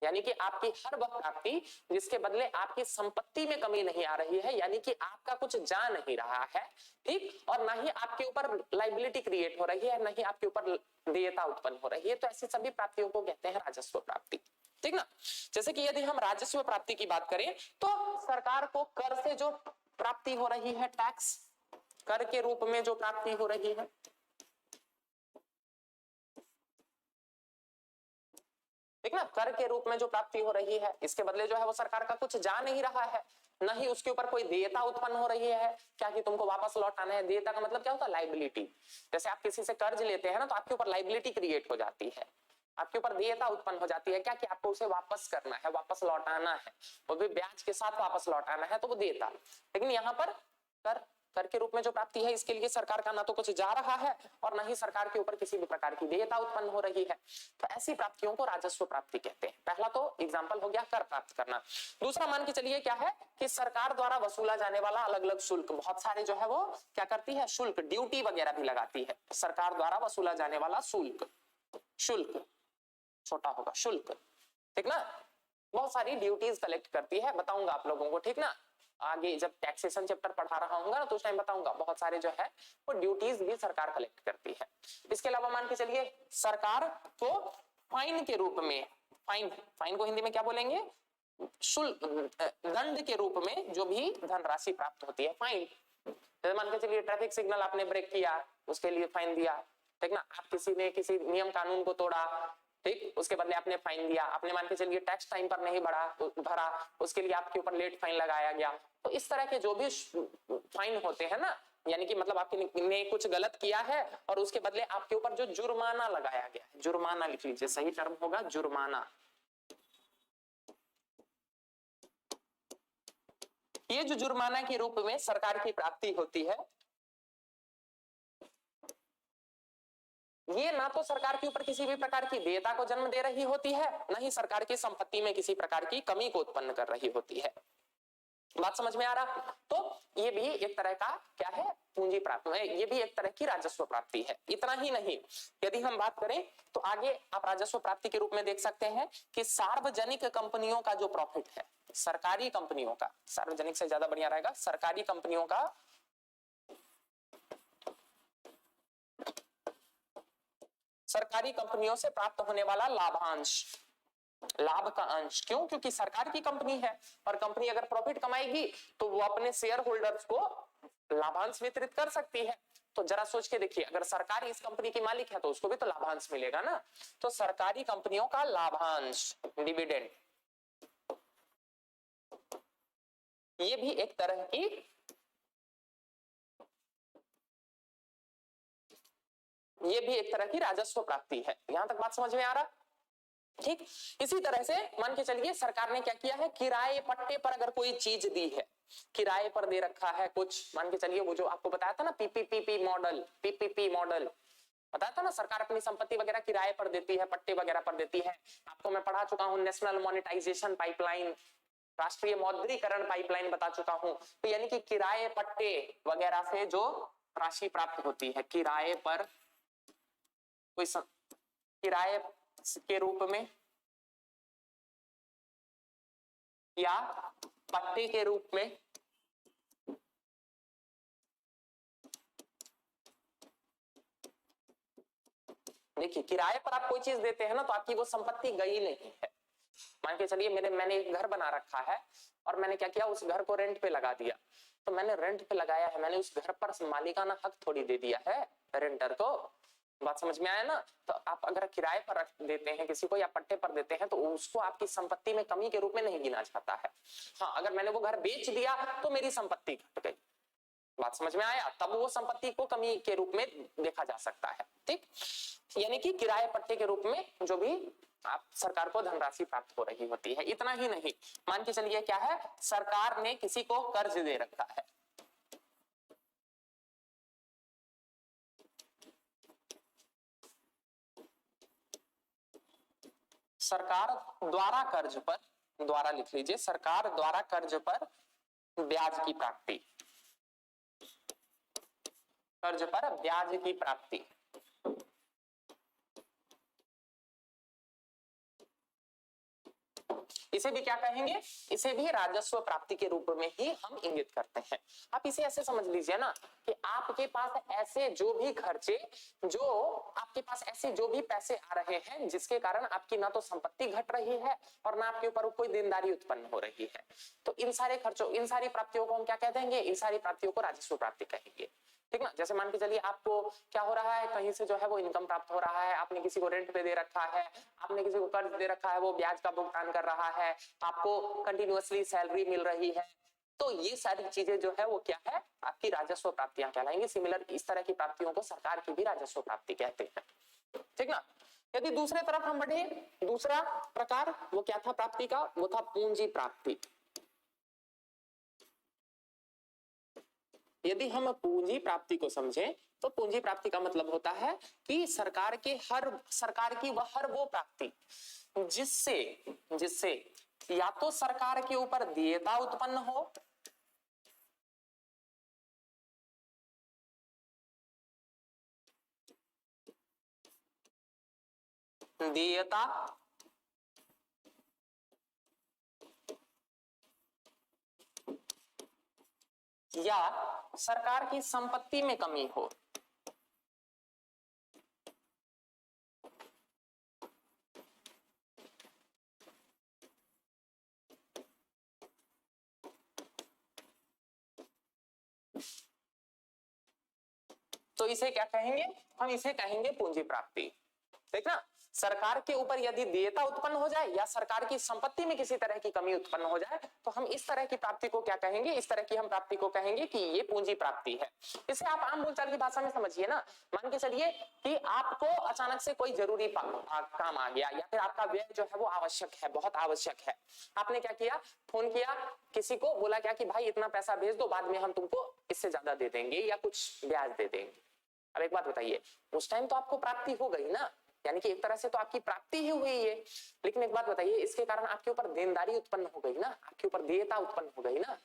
यानी कि आपकी हर वह प्राप्ति जिसके बदले आपकी संपत्ति में कमी नहीं आ रही है, यानी कि आपका कुछ जा नहीं रहा है, ठीक, और ना ही आपके ऊपर लाइबिलिटी क्रिएट हो रही है, ना ही आपके ऊपर देयता उत्पन्न हो रही है, तो ऐसी सभी प्राप्तियों को कहते हैं राजस्व प्राप्ति, ठीक ना। जैसे कि यदि हम राजस्व प्राप्ति की बात करें तो सरकार को कर से जो प्राप्ति हो रही है, टैक्स, कर के रूप में जो प्राप्ति हो रही है, ठीक ना, कर के रूप में जो प्राप्ति हो रही है, इसके बदले जो है वो सरकार का कुछ जा नहीं रहा है, न ही उसके ऊपर कोई देयता उत्पन्न हो रही है, क्या कि तुमको वापस लौटाना है। देयता का मतलब क्या होता है? लाइबिलिटी। जैसे आप किसी से कर्ज लेते हैं ना, तो आपके ऊपर लाइबिलिटी क्रिएट हो जाती है, आपके ऊपर देयता उत्पन्न हो जाती है, क्या कि आपको उसे वापस करना है, वापस लौटाना है, वो भी ब्याज के साथ वापस लौटाना है, तो वो देयता। लेकिन यहाँ पर कर के रूप में जो प्राप्ति है, इसके लिए सरकार का ना तो कुछ जा रहा है और ना ही सरकार के ऊपर किसी भी प्रकार की देयता उत्पन्न हो रही है, तो ऐसी प्राप्तियों को राजस्व प्राप्ति कहते हैं। पहला तो एग्जाम्पल हो गया कर प्राप्त करना। दूसरा मान के चलिए क्या है कि सरकार द्वारा वसूला जाने वाला अलग अलग शुल्क, बहुत सारे जो है वो क्या करती है, शुल्क, ड्यूटी वगैरह भी लगाती है। सरकार द्वारा वसूला जाने वाला शुल्क, शुल्क छोटा होगा शुल्क, ठीक ना, बहुत सारी ड्यूटीज कलेक्ट करती है, बताऊंगा आप लोगों को, ठीक ना, आगे जब टैक्सेशन चैप्टर पढ़ा रहा हूँ ना तो उस टाइम बताऊंगा। बहुत सारे जो है वो ड्यूटीज भी सरकार कलेक्ट करती है। इसके अलावा मान के चलिए सरकार को फाइन के रूप में, फाइन को हिंदी में क्या बोलेंगे, शुल्क, दंड के रूप में जो भी धनराशि प्राप्त होती है, फाइन। जैसे मान के चलिए ट्रैफिक सिग्नल आपने ब्रेक किया, उसके लिए फाइन दिया, ठीक ना, आप किसी ने किसी नियम कानून को तोड़ा, ठीक, उसके बदले आपने फाइन दिया, आपने मान के चलिए टैक्स टाइम पर नहीं भरा, उसके लिए आपके ऊपर लेट फाइन लगाया गया। तो इस तरह के जो भी फाइन होते हैं ना, यानी कि मतलब आपने कुछ गलत किया है और उसके बदले आपके ऊपर जो जुर्माना लगाया गया है, जुर्माना लिख लीजिए, सही टर्म होगा जुर्माना। ये जो जुर्माना के रूप में सरकार की प्राप्ति होती है, ये ना तो सरकार के ऊपर किसी भी प्रकार की देयता को जन्म दे रही होती है, न ही सरकार की संपत्ति में किसी प्रकार की कमी को उत्पन्न कर रही होती है। बात समझ में आ रहा? तो ये भी एक तरह का क्या है, पूंजी प्राप्ति है, ये भी एक तरह की राजस्व प्राप्ति है। इतना ही नहीं, यदि हम बात करें तो आगे आप राजस्व प्राप्ति के रूप में देख सकते हैं कि सार्वजनिक कंपनियों का जो प्रॉफिट है, सरकारी कंपनियों का, सार्वजनिक से ज्यादा बढ़िया रहेगा, सरकारी कंपनियों का सरकारी कंपनियों से प्राप्त होने वाला लाभांश, लाभ का अंश। क्यों? क्योंकि सरकार की कंपनी है और कंपनी अगर प्रॉफिट कमाएगी तो वो अपने शेयर होल्डर्स को लाभांश वितरित कर सकती है। तो जरा सोच के देखिए, अगर सरकार इस कंपनी की मालिक है तो उसको भी तो लाभांश मिलेगा ना। तो सरकारी कंपनियों का लाभांश, डिविडेंड, ये भी एक तरह की राजस्व प्राप्ति है। यहां तक बात समझ में आ रहा? ठीक। इसी तरह से मान के चलिए सरकार ने क्या किया है, किराए पट्टे पर अगर कोई चीज दी है, किराए पर दे रखा है कुछ, मान के चलिए वो जो आपको बताया था ना पीपीपी मॉडल बताया था ना, सरकार अपनी संपत्ति वगैरह किराए पर देती है, पट्टे वगैरह पर देती है। आपको मैं पढ़ा चुका हूं नेशनल मोनेटाइजेशन पाइपलाइन, राष्ट्रीय मौद्रीकरण पाइपलाइन बता चुका हूं। तो यानी कि किराए पट्टे वगैरह से जो राशि प्राप्त होती है, किराए पर कोई किराए के रूप में या पट्टे के रूप में, देखिए किराए पर आप कोई चीज देते हैं ना तो आपकी वो संपत्ति गई नहीं है। मान के चलिए मैंने एक घर बना रखा है और मैंने क्या किया, उस घर को रेंट पे लगा दिया। तो मैंने रेंट पे लगाया है, मैंने उस घर पर मालिकाना हक थोड़ी दे दिया है रेंटर को। बात समझ में आया ना? तो आप अगर किराए पर रख देते हैं किसी को या पट्टे पर देते हैं तो उसको आपकी संपत्ति में कमी के रूप में नहीं गिना जाता है। हाँ, अगर मैंने वो घर बेच दिया तो मेरी संपत्ति घट गई। बात समझ में आया? तब वो संपत्ति को कमी के रूप में देखा जा सकता है। ठीक, यानी कि किराए पट्टे के रूप में जो भी आप सरकार को धनराशि प्राप्त हो रही होती है। इतना ही नहीं, मान के चलिए क्या है, सरकार ने किसी को कर्ज दे रखा है, सरकार द्वारा कर्ज पर, द्वारा लिख लीजिए, सरकार द्वारा कर्ज पर ब्याज की प्राप्ति, कर्ज पर ब्याज की प्राप्ति। इसे भी क्या कहेंगे, इसे भी राजस्व प्राप्ति के रूप में ही हम इंगित करते हैं। आप इसे ऐसे समझ लीजिए ना कि आपके पास ऐसे जो भी खर्चे, जो आपके पास ऐसे जो भी पैसे आ रहे हैं जिसके कारण आपकी ना तो संपत्ति घट रही है और ना आपके ऊपर कोई देनदारी उत्पन्न हो रही है, तो इन सारे खर्चों, इन सारी प्राप्तियों को हम क्या कह देंगे, इन सारी प्राप्तियों को राजस्व प्राप्ति कहेंगे। ठीक ना। जैसे मान के चलिए आपको क्या हो रहा है, कहीं से जो है वो इनकम प्राप्त हो रहा है, आपने किसी को रेंट पे दे रखा है, आपने किसी को कर्ज दे रखा है, वो ब्याज का भुगतान कर रहा है, आपको कंटिन्यूअसली सैलरी मिल रही है, तो ये सारी चीजें जो है वो क्या है, आपकी राजस्व प्राप्तियां कहलाएंगी। सिमिलर इस तरह की प्राप्तियों को सरकार की भी राजस्व प्राप्ति कहते हैं। ठीक ना। यदि दूसरे तरफ हम बढ़े, दूसरा प्रकार वो क्या था प्राप्ति का, वो था पूंजी प्राप्ति। यदि हम पूंजी प्राप्ति को समझें तो पूंजी प्राप्ति का मतलब होता है कि सरकार की वह हर वो प्राप्ति जिससे या तो सरकार के ऊपर देयता उत्पन्न हो, देयता या सरकार की संपत्ति में कमी हो। तो इसे क्या कहेंगे, हम इसे कहेंगे पूंजी प्राप्ति। देखना, सरकार के ऊपर यदि देयता उत्पन्न हो जाए या सरकार की संपत्ति में किसी तरह की कमी उत्पन्न हो जाए तो हम इस तरह की प्राप्ति को क्या कहेंगे, इस तरह की हम प्राप्ति को कहेंगे कि ये पूंजी प्राप्ति है। इसे आप आम बोलचाल की भाषा में समझिए ना। मान के चलिए कि आपको अचानक से कोई जरूरी काम आ गया या फिर आपका व्यय जो है वो आवश्यक है, बहुत आवश्यक है। आपने क्या किया, फोन किया किसी को, बोला क्या कि भाई इतना पैसा भेज दो, बाद में हम तुमको इससे ज्यादा दे देंगे या कुछ ब्याज दे देंगे। अब एक बात बताइए, उस टाइम तो आपको प्राप्ति हो गई ना, यानी कि एक तरह से तो आपकी प्राप्ति ही हुई है। लेकिन एक बात बताइए, इसके कारण आपके ऊपर देनदारी उत्पन्न हो गई ना, आपके ऊपर देयता उत्पन्न हो गई ना।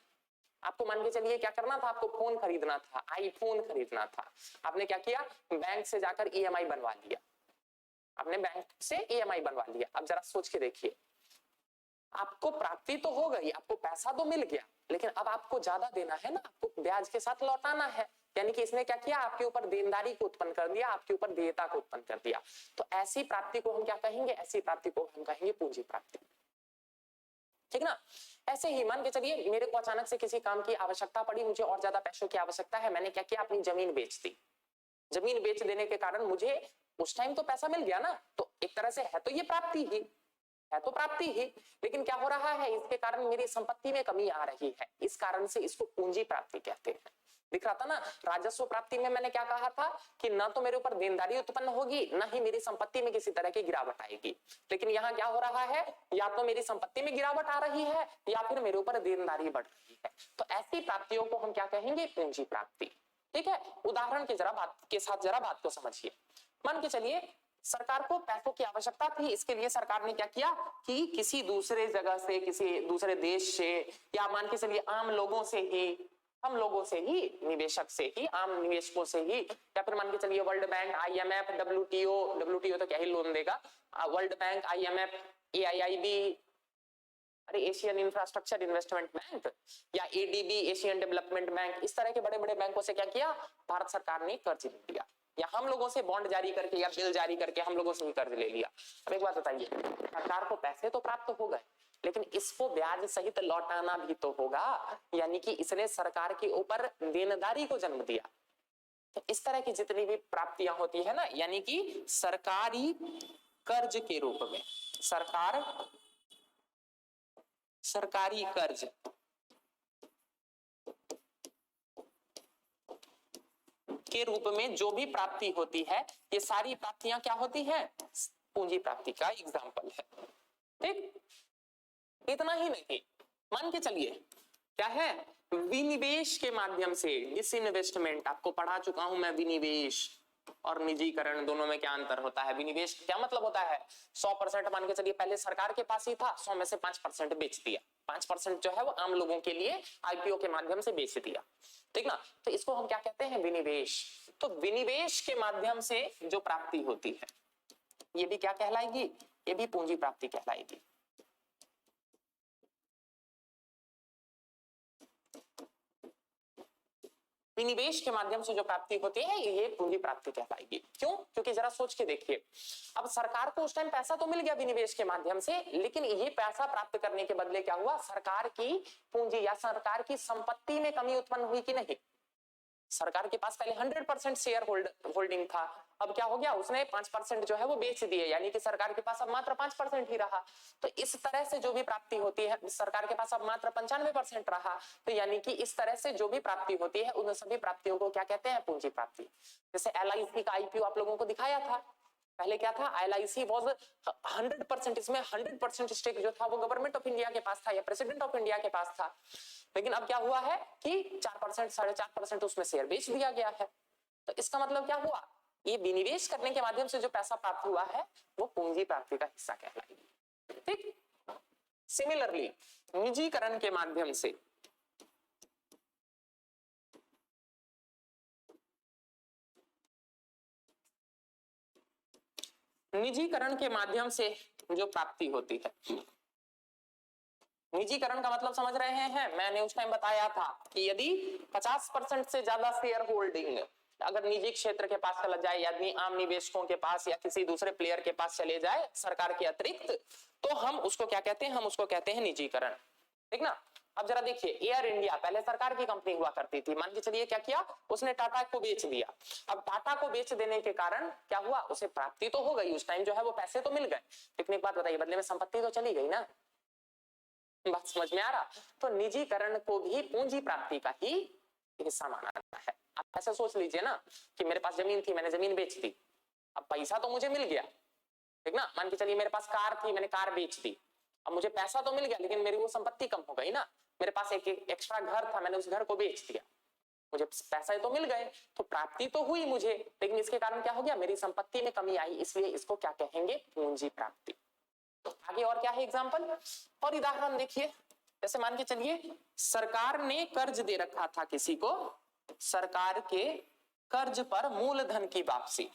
आपको मान के चलिए क्या करना था, आपको फोन खरीदना था, आईफोन खरीदना था। आपने क्या किया, बैंक से जाकर ईएमआई बनवा लिया, आपने बैंक से ईएमआई बनवा लिया। अब जरा सोच के देखिए, आपको प्राप्ति तो हो गई, आपको पैसा तो मिल गया, लेकिन अब आपको ज्यादा देना है ना, आपको ब्याज के साथ लौटाना है। यानी कि इसने क्या किया, आपके ऊपर देनदारी को उत्पन्न कर दिया, आपके ऊपर देयता को उत्पन्न कर दिया। तो ऐसी प्राप्ति को हम क्या कहेंगे, ऐसी प्राप्ति को हम कहेंगे पूंजी प्राप्ति। ठीक ना। ऐसे ही मान के चलिए मेरे को अचानक से किसी काम की आवश्यकता पड़ी, मुझे और ज्यादा पैसों की आवश्यकता है, मैंने क्या किया, अपनी जमीन बेच दी। जमीन बेच देने के कारण मुझे उस टाइम तो पैसा मिल गया ना, तो एक तरह से है तो ये प्राप्ति ही है, तो प्राप्ति ही। लेकिन क्या हो रहा है, इसके कारण मेरी संपत्ति में कमी आ रही है, इस कारण से इसको पूंजी प्राप्ति कहते हैं। दिख रहा था ना, राजस्व प्राप्ति में मैंने क्या कहा था कि ना तो मेरे ऊपर देनदारी उत्पन्न होगी, ना ही मेरी संपत्ति में किसी तरह की गिरावट आएगी। लेकिन यहाँ क्या हो रहा है, या तो मेरी संपत्ति में गिरावट आ रही है या फिर मेरे ऊपर देनदारी बढ़ रही है। तो ऐसी प्राप्तियों को हम क्या कहेंगे, पूंजी प्राप्ति। ठीक है। उदाहरण के साथ जरा बात को समझिए। मान के चलिए सरकार को पैसों की आवश्यकता थी, इसके लिए सरकार ने क्या किया कि किसी दूसरे जगह से, किसी दूसरे देश से, या मान के चलिए आम लोगों से ही, हम लोगों से ही, निवेशक से ही, आम निवेशकों से ही, या फिर मान के चलिए वर्ल्ड बैंक, आईएमएफ, डब्ल्यूटीओ तो क्या ही लोन देगा, वर्ल्ड बैंक, आईएमएफ, एआईआईबी, अरे एशियन इंफ्रास्ट्रक्चर इन्वेस्टमेंट बैंक, या एडीबी, एशियन डेवलपमेंट बैंक, इस तरह के बड़े बड़े बैंकों से क्या किया, भारत सरकार ने कर्ज ले लिया, या हम लोगों से बॉन्ड जारी करके या बिल जारी करके हम लोगों से ही कर्ज ले लिया। अब एक बात बताइए, सरकार को पैसे तो प्राप्त हो गए, लेकिन इसको ब्याज सहित लौटाना भी तो होगा, यानी कि इसने सरकार के ऊपर देनदारी को जन्म दिया। तो इस तरह की जितनी भी प्राप्तियां होती है ना, यानी कि सरकारी कर्ज के रूप में, सरकारी कर्ज के रूप में जो भी प्राप्ति होती है, ये सारी प्राप्तियां क्या होती हैं, पूंजी प्राप्ति का एग्जाम्पल है। ठीक, इतना ही नहीं, मान के चलिए क्या है, विनिवेश के माध्यम से, डिसइन्वेस्टमेंट, आपको पढ़ा चुका हूं मैं, विनिवेश और निजीकरण दोनों में क्या अंतर होता है। विनिवेश क्या मतलब होता है, 100% मान के चलिए पहले सरकार के पास ही था, 100 में से 5% बेच दिया, 5% जो है वो आम लोगों के लिए आईपीओ के माध्यम से बेच दिया। ठीक ना। तो इसको हम क्या कहते हैं, विनिवेश। तो विनिवेश के माध्यम से जो प्राप्ति होती है, ये भी क्या कहलाएगी, ये भी पूंजी प्राप्ति कहलाएगी। विनिवेश के माध्यम से जो प्राप्ति होती है ये पूंजी प्राप्ति कहलाएगी। क्यों? क्योंकि जरा सोच के देखिए, अब सरकार को उस टाइम पैसा तो मिल गया विनिवेश के माध्यम से, लेकिन ये पैसा प्राप्त करने के बदले क्या हुआ, सरकार की पूंजी या सरकार की संपत्ति में कमी उत्पन्न हुई कि नहीं। सरकार के पास पहले 100% शेयर होल्डिंग था, अब क्या हो गया, उसने 5% जो है वो बेच दिए, यानी कि सरकार के पास अब मात्र 5% ही रहा। तो इस तरह से जो भी प्राप्ति होती है, सरकार के पास अब मात्र 95% रहा, तो यानी कि इस तरह से जो भी प्राप्ति होती है उन सभी प्राप्तियों को क्या कहते हैं, पूंजी प्राप्ति। जैसे LIC का IPO आप लोगों को दिखाया था, पहले क्या था, LIC वॉज 100%, इसमें 100% स्टेक जो था वो गवर्नमेंट ऑफ इंडिया के पास था या प्रेसिडेंट ऑफ इंडिया के पास था, लेकिन अब क्या हुआ है कि 4% 4.5% उसमें शेयर बेच दिया गया है। तो इसका मतलब क्या हुआ, ये विनिवेश करने के माध्यम से जो पैसा प्राप्त हुआ है वो पूंजी प्राप्ति का हिस्सा कहलाएगी। ठीक, सिमिलरली निजीकरण के माध्यम से जो प्राप्ति होती है, निजीकरण का मतलब समझ रहे हैं, मैंने उस टाइम बताया था कि यदि 50% से ज्यादा शेयर होल्डिंग अगर निजी क्षेत्र के पास चला जाए, यानी आम निवेशकों के पास या किसी दूसरे प्लेयर के पास चले जाए सरकार के अतिरिक्त, तो हम उसको क्या कहते हैं, हम उसको कहते हैं निजीकरण। ठीक ना। अब जरा देखिए, एयर इंडिया पहले सरकार की कंपनी हुआ करती थी, मान के चलिए क्या किया उसने, टाटा को बेच दिया। अब टाटा को बेच देने के कारण क्या हुआ, उसे प्राप्ति तो हो गई, उस टाइम जो है वो पैसे तो मिल गए, लेकिन एक बात बताइए, बदले में संपत्ति तो चली गई ना। बात समझ में आ रहा। तो निजीकरण को भी पूंजी प्राप्ति का ही हिस्सा माना जाता है। आप ऐसा सोच लीजिए ना कि मेरे पास जमीन थी, मैंने जमीन बेच दी, अब पैसा तो मुझे मिल गया, ठीक ना। मान के चलिए मेरे पास कार थी, मैंने कार बेच दी, अब मुझे पैसा तो मिल गया, लेकिन मेरी वो संपत्ति कम हो गई ना। मेरे पास एक एक्स्ट्रा घर था, मैंने उस घर को बेच दिया, मुझे पैसा तो मिल गए, तो प्राप्ति तो हुई मुझे, लेकिन इसके कारण क्या हो गया, मेरी संपत्ति में कमी आई, इसलिए इसको क्या कहेंगे, पूंजी प्राप्ति। आगे और क्या है एग्जाम्पल और उदाहरण देखिए, जैसे मान के चलिए सरकार ने कर्ज दे रखा था किसी को, सरकार के कर्ज पर मूलधन की वापसी।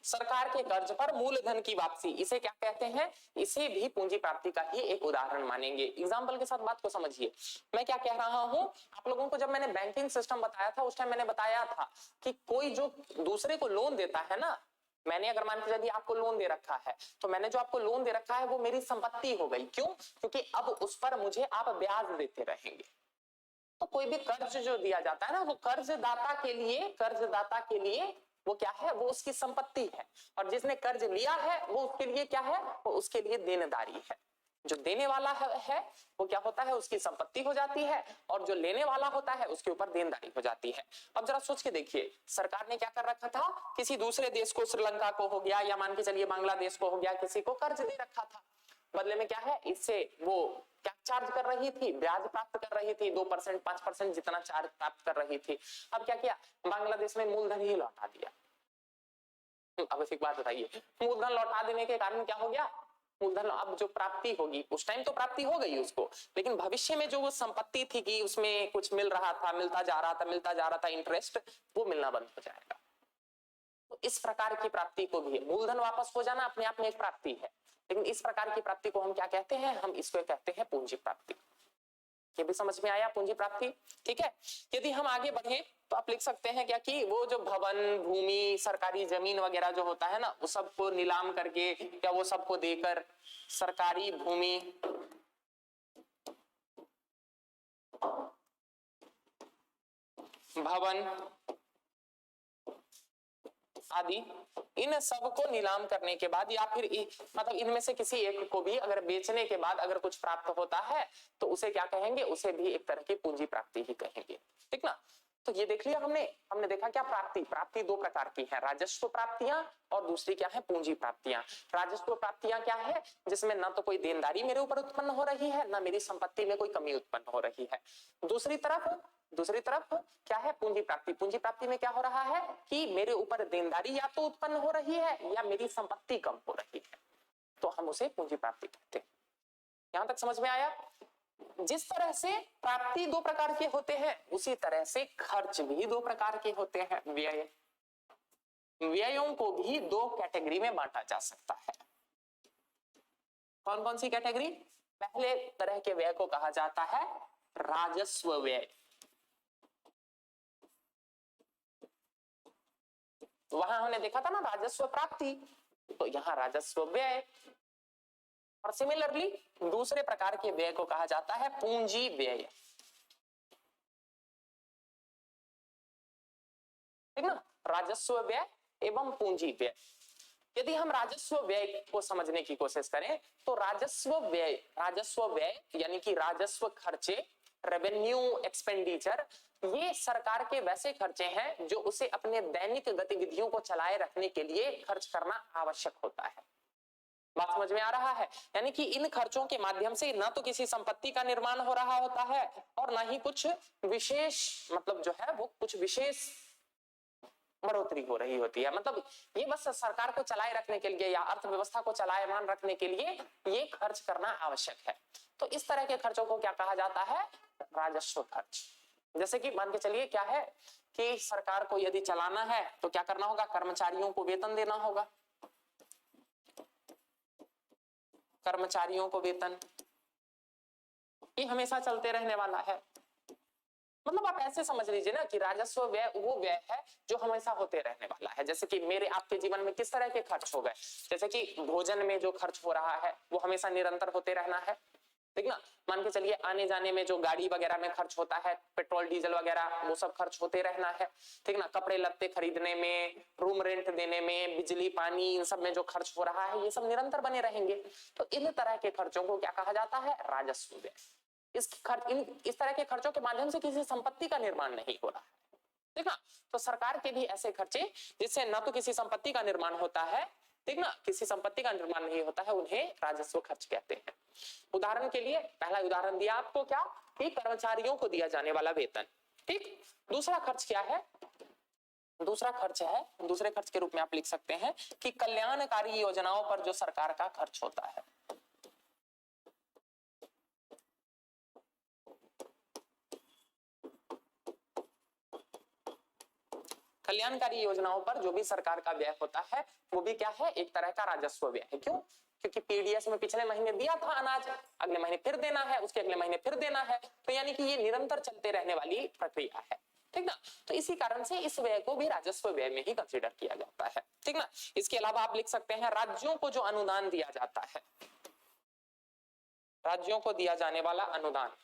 सरकार के कर्ज पर मूलधन की वापसी, इसे क्या कहते हैं, इसे भी पूंजी प्राप्ति का ही एक उदाहरण मानेंगे। एग्जाम्पल के साथ बात को समझिए, मैं क्या कह रहा हूं, आप लोगों को जब मैंने बैंकिंग सिस्टम बताया था उस टाइम मैंने बताया था कि कोई जो दूसरे को लोन देता है ना, मैंने अगर मान के चलिए आपको लोन दे रखा है, तो मैंने जो आपको लोन दे रखा है वो मेरी संपत्ति हो गई। क्यों? क्योंकि अब उस पर मुझे आप ब्याज देते रहेंगे। तो कोई भी कर्ज जो दिया जाता है ना, वो कर्जदाता के लिए वो क्या है, वो उसकी संपत्ति है, और जिसने कर्ज लिया है वो उसके लिए क्या है, वो उसके लिए देनदारी है। जो देने वाला है वो क्या होता है, उसकी संपत्ति हो जाती है, और जो लेने वाला होता है उसके ऊपर देनदारी हो जाती है। अब जरा सोच के देखिए, सरकार ने क्या कर रखा था, किसी दूसरे देश को, श्रीलंका को हो गया या मान के चलिए बांग्लादेश को हो गया, किसी को कर्ज दे रखा था, बदले में क्या है, इससे वो क्या चार्ज कर रही थी, ब्याज प्राप्त कर रही थी, 2% 5% जितना चार्ज प्राप्त कर रही थी। अब क्या किया, बांग्लादेश में मूलधन ही लौटा दिया। अब एक बात बताइए, मूलधन लौटा देने के कारण क्या हो गया, मूलधन अब जो प्राप्ति होगी, उस टाइम तो प्राप्ति हो गई उसको, लेकिन भविष्य में जो वो संपत्ति थी कि उसमें कुछ मिल रहा था, मिलता जा रहा था इंटरेस्ट, वो मिलना बंद हो जाएगा। तो इस प्रकार की प्राप्ति को भी, मूलधन वापस हो जाना अपने आप में एक प्राप्ति है, लेकिन इस प्रकार की प्राप्ति को हम क्या कहते हैं, हम इसको कहते हैं पूंजी प्राप्ति। ये भी समझ में आया, पूंजी प्राप्ति। ठीक है, यदि हम आगे बढ़े तो आप लिख सकते हैं क्या कि वो जो भवन, भूमि, सरकारी जमीन वगैरह जो होता है ना, वो सबको नीलाम करके या वो सबको देकर, सरकारी भूमि, भवन आदि, इन सब को नीलाम करने के बाद या फिर मतलब इनमें से किसी एक को भी अगर बेचने के बाद अगर कुछ प्राप्त होता है तो उसे क्या कहेंगे, उसे भी एक तरह की पूंजी प्राप्ति ही कहेंगे। ठीक ना। तो ये देख लिया हमने देखा क्या, प्राप्ति दो प्रकार की है, राजस्व प्राप्तियां और दूसरी क्या है, पूंजी प्राप्तियां। राजस्व प्राप्तियां क्या है, जिसमें ना तो कोई देनदारी मेरे ऊपर उत्पन्न हो रही है, ना मेरी संपत्ति में कोई कमी उत्पन्न हो रही है। दूसरी तरफ क्या है, पूंजी प्राप्ति। पूंजी प्राप्ति में क्या हो रहा है कि मेरे ऊपर देनदारी या तो उत्पन्न हो रही है या मेरी संपत्ति कम हो रही है, तो हम उसे पूंजी प्राप्ति कहते हैं। यहां तक समझ में आया। जिस तरह से प्राप्ति दो प्रकार के होते हैं उसी तरह से खर्च भी दो प्रकार के होते हैं। व्यय, व्ययों को भी दो कैटेगरी में बांटा जा सकता है। कौन कौन सी कैटेगरी? पहले तरह के व्यय को कहा जाता है राजस्व व्यय। वहां हमने देखा था ना राजस्व प्राप्ति, तो यहां राजस्व व्यय। और सिमिलरली दूसरे प्रकार के व्यय को कहा जाता है पूंजी व्यय। ठीक ना, राजस्व व्यय एवं पूंजी व्यय। यदि हम राजस्व व्यय को समझने की कोशिश करें तो राजस्व व्यय यानी कि राजस्व खर्चे, रेवेन्यू एक्सपेंडिचर, ये सरकार के वैसे खर्चे हैं जो उसे अपने दैनिक गतिविधियों को चलाए रखने के लिए खर्च करना आवश्यक होता है। बात समझ में आ रहा है? यानी कि इन खर्चों के माध्यम से ना तो किसी संपत्ति का निर्माण हो रहा होता है और ना ही कुछ विशेष मतलब जो है वो कुछ विशेष बढ़ोतरी हो रही होती है। मतलब ये बस सरकार को चलाए रखने के लिए या अर्थव्यवस्था को चलायमान रखने के लिए ये खर्च करना आवश्यक है। तो इस तरह के खर्चों को क्या कहा जाता है? राजस्व खर्च। जैसे कि मान के चलिए क्या है कि सरकार को यदि चलाना है तो क्या करना होगा? कर्मचारियों को वेतन देना होगा। कर्मचारियों को वेतन ये हमेशा चलते रहने वाला है। मतलब आप ऐसे समझ लीजिए ना कि राजस्व व्यय वो व्यय है जो हमेशा होते रहने वाला है। जैसे कि मेरे आपके जीवन में किस तरह के खर्च हो गए, जैसे कि भोजन में जो खर्च हो रहा है वो हमेशा निरंतर होते रहना है। ठीक ना, मान के चलिए आने जाने में जो गाड़ी वगैरह में खर्च होता है, पेट्रोल डीजल वगैरह, वो सब खर्च होते रहना है। ठीक ना, कपड़े लत्ते खरीदने में, रूम रेंट देने में, बिजली पानी, इन सब में जो खर्च हो रहा है ये सब निरंतर बने रहेंगे। तो इन तरह के खर्चों को क्या कहा जाता है? राजस्व व्यय। इस तरह के खर्चों के माध्यम से किसी संपत्ति का निर्माण नहीं हो रहा है। ठीक ना, तो सरकार के भी ऐसे खर्चे जिससे न तो किसी संपत्ति का निर्माण होता है, ठीक ना, किसी संपत्ति का निर्माण नहीं होता है, उन्हें राजस्व खर्च कहते हैं। उदाहरण के लिए पहला उदाहरण दिया आपको क्या कि कर्मचारियों को दिया जाने वाला वेतन। ठीक, दूसरा खर्च क्या है? दूसरा खर्च है, दूसरे खर्च के रूप में आप लिख सकते हैं कि कल्याणकारी योजनाओं पर जो सरकार का खर्च होता है। कल्याणकारी योजनाओं पर जो भी सरकार का व्यय होता है वो भी क्या है? एक तरह का राजस्व व्यय है। क्यों? क्योंकि पीडीएस में पिछले महीने दिया था अनाज, अगले महीने फिर देना है, उसके अगले महीने फिर देना है, तो यानी कि ये निरंतर चलते रहने वाली प्रक्रिया है। ठीक ना, तो इसी कारण से इस व्यय को भी राजस्व व्यय में ही कंसीडर किया जाता है। ठीक ना, इसके अलावा आप लिख सकते हैं राज्यों को जो अनुदान दिया जाता है, राज्यों को दिया जाने वाला अनुदान,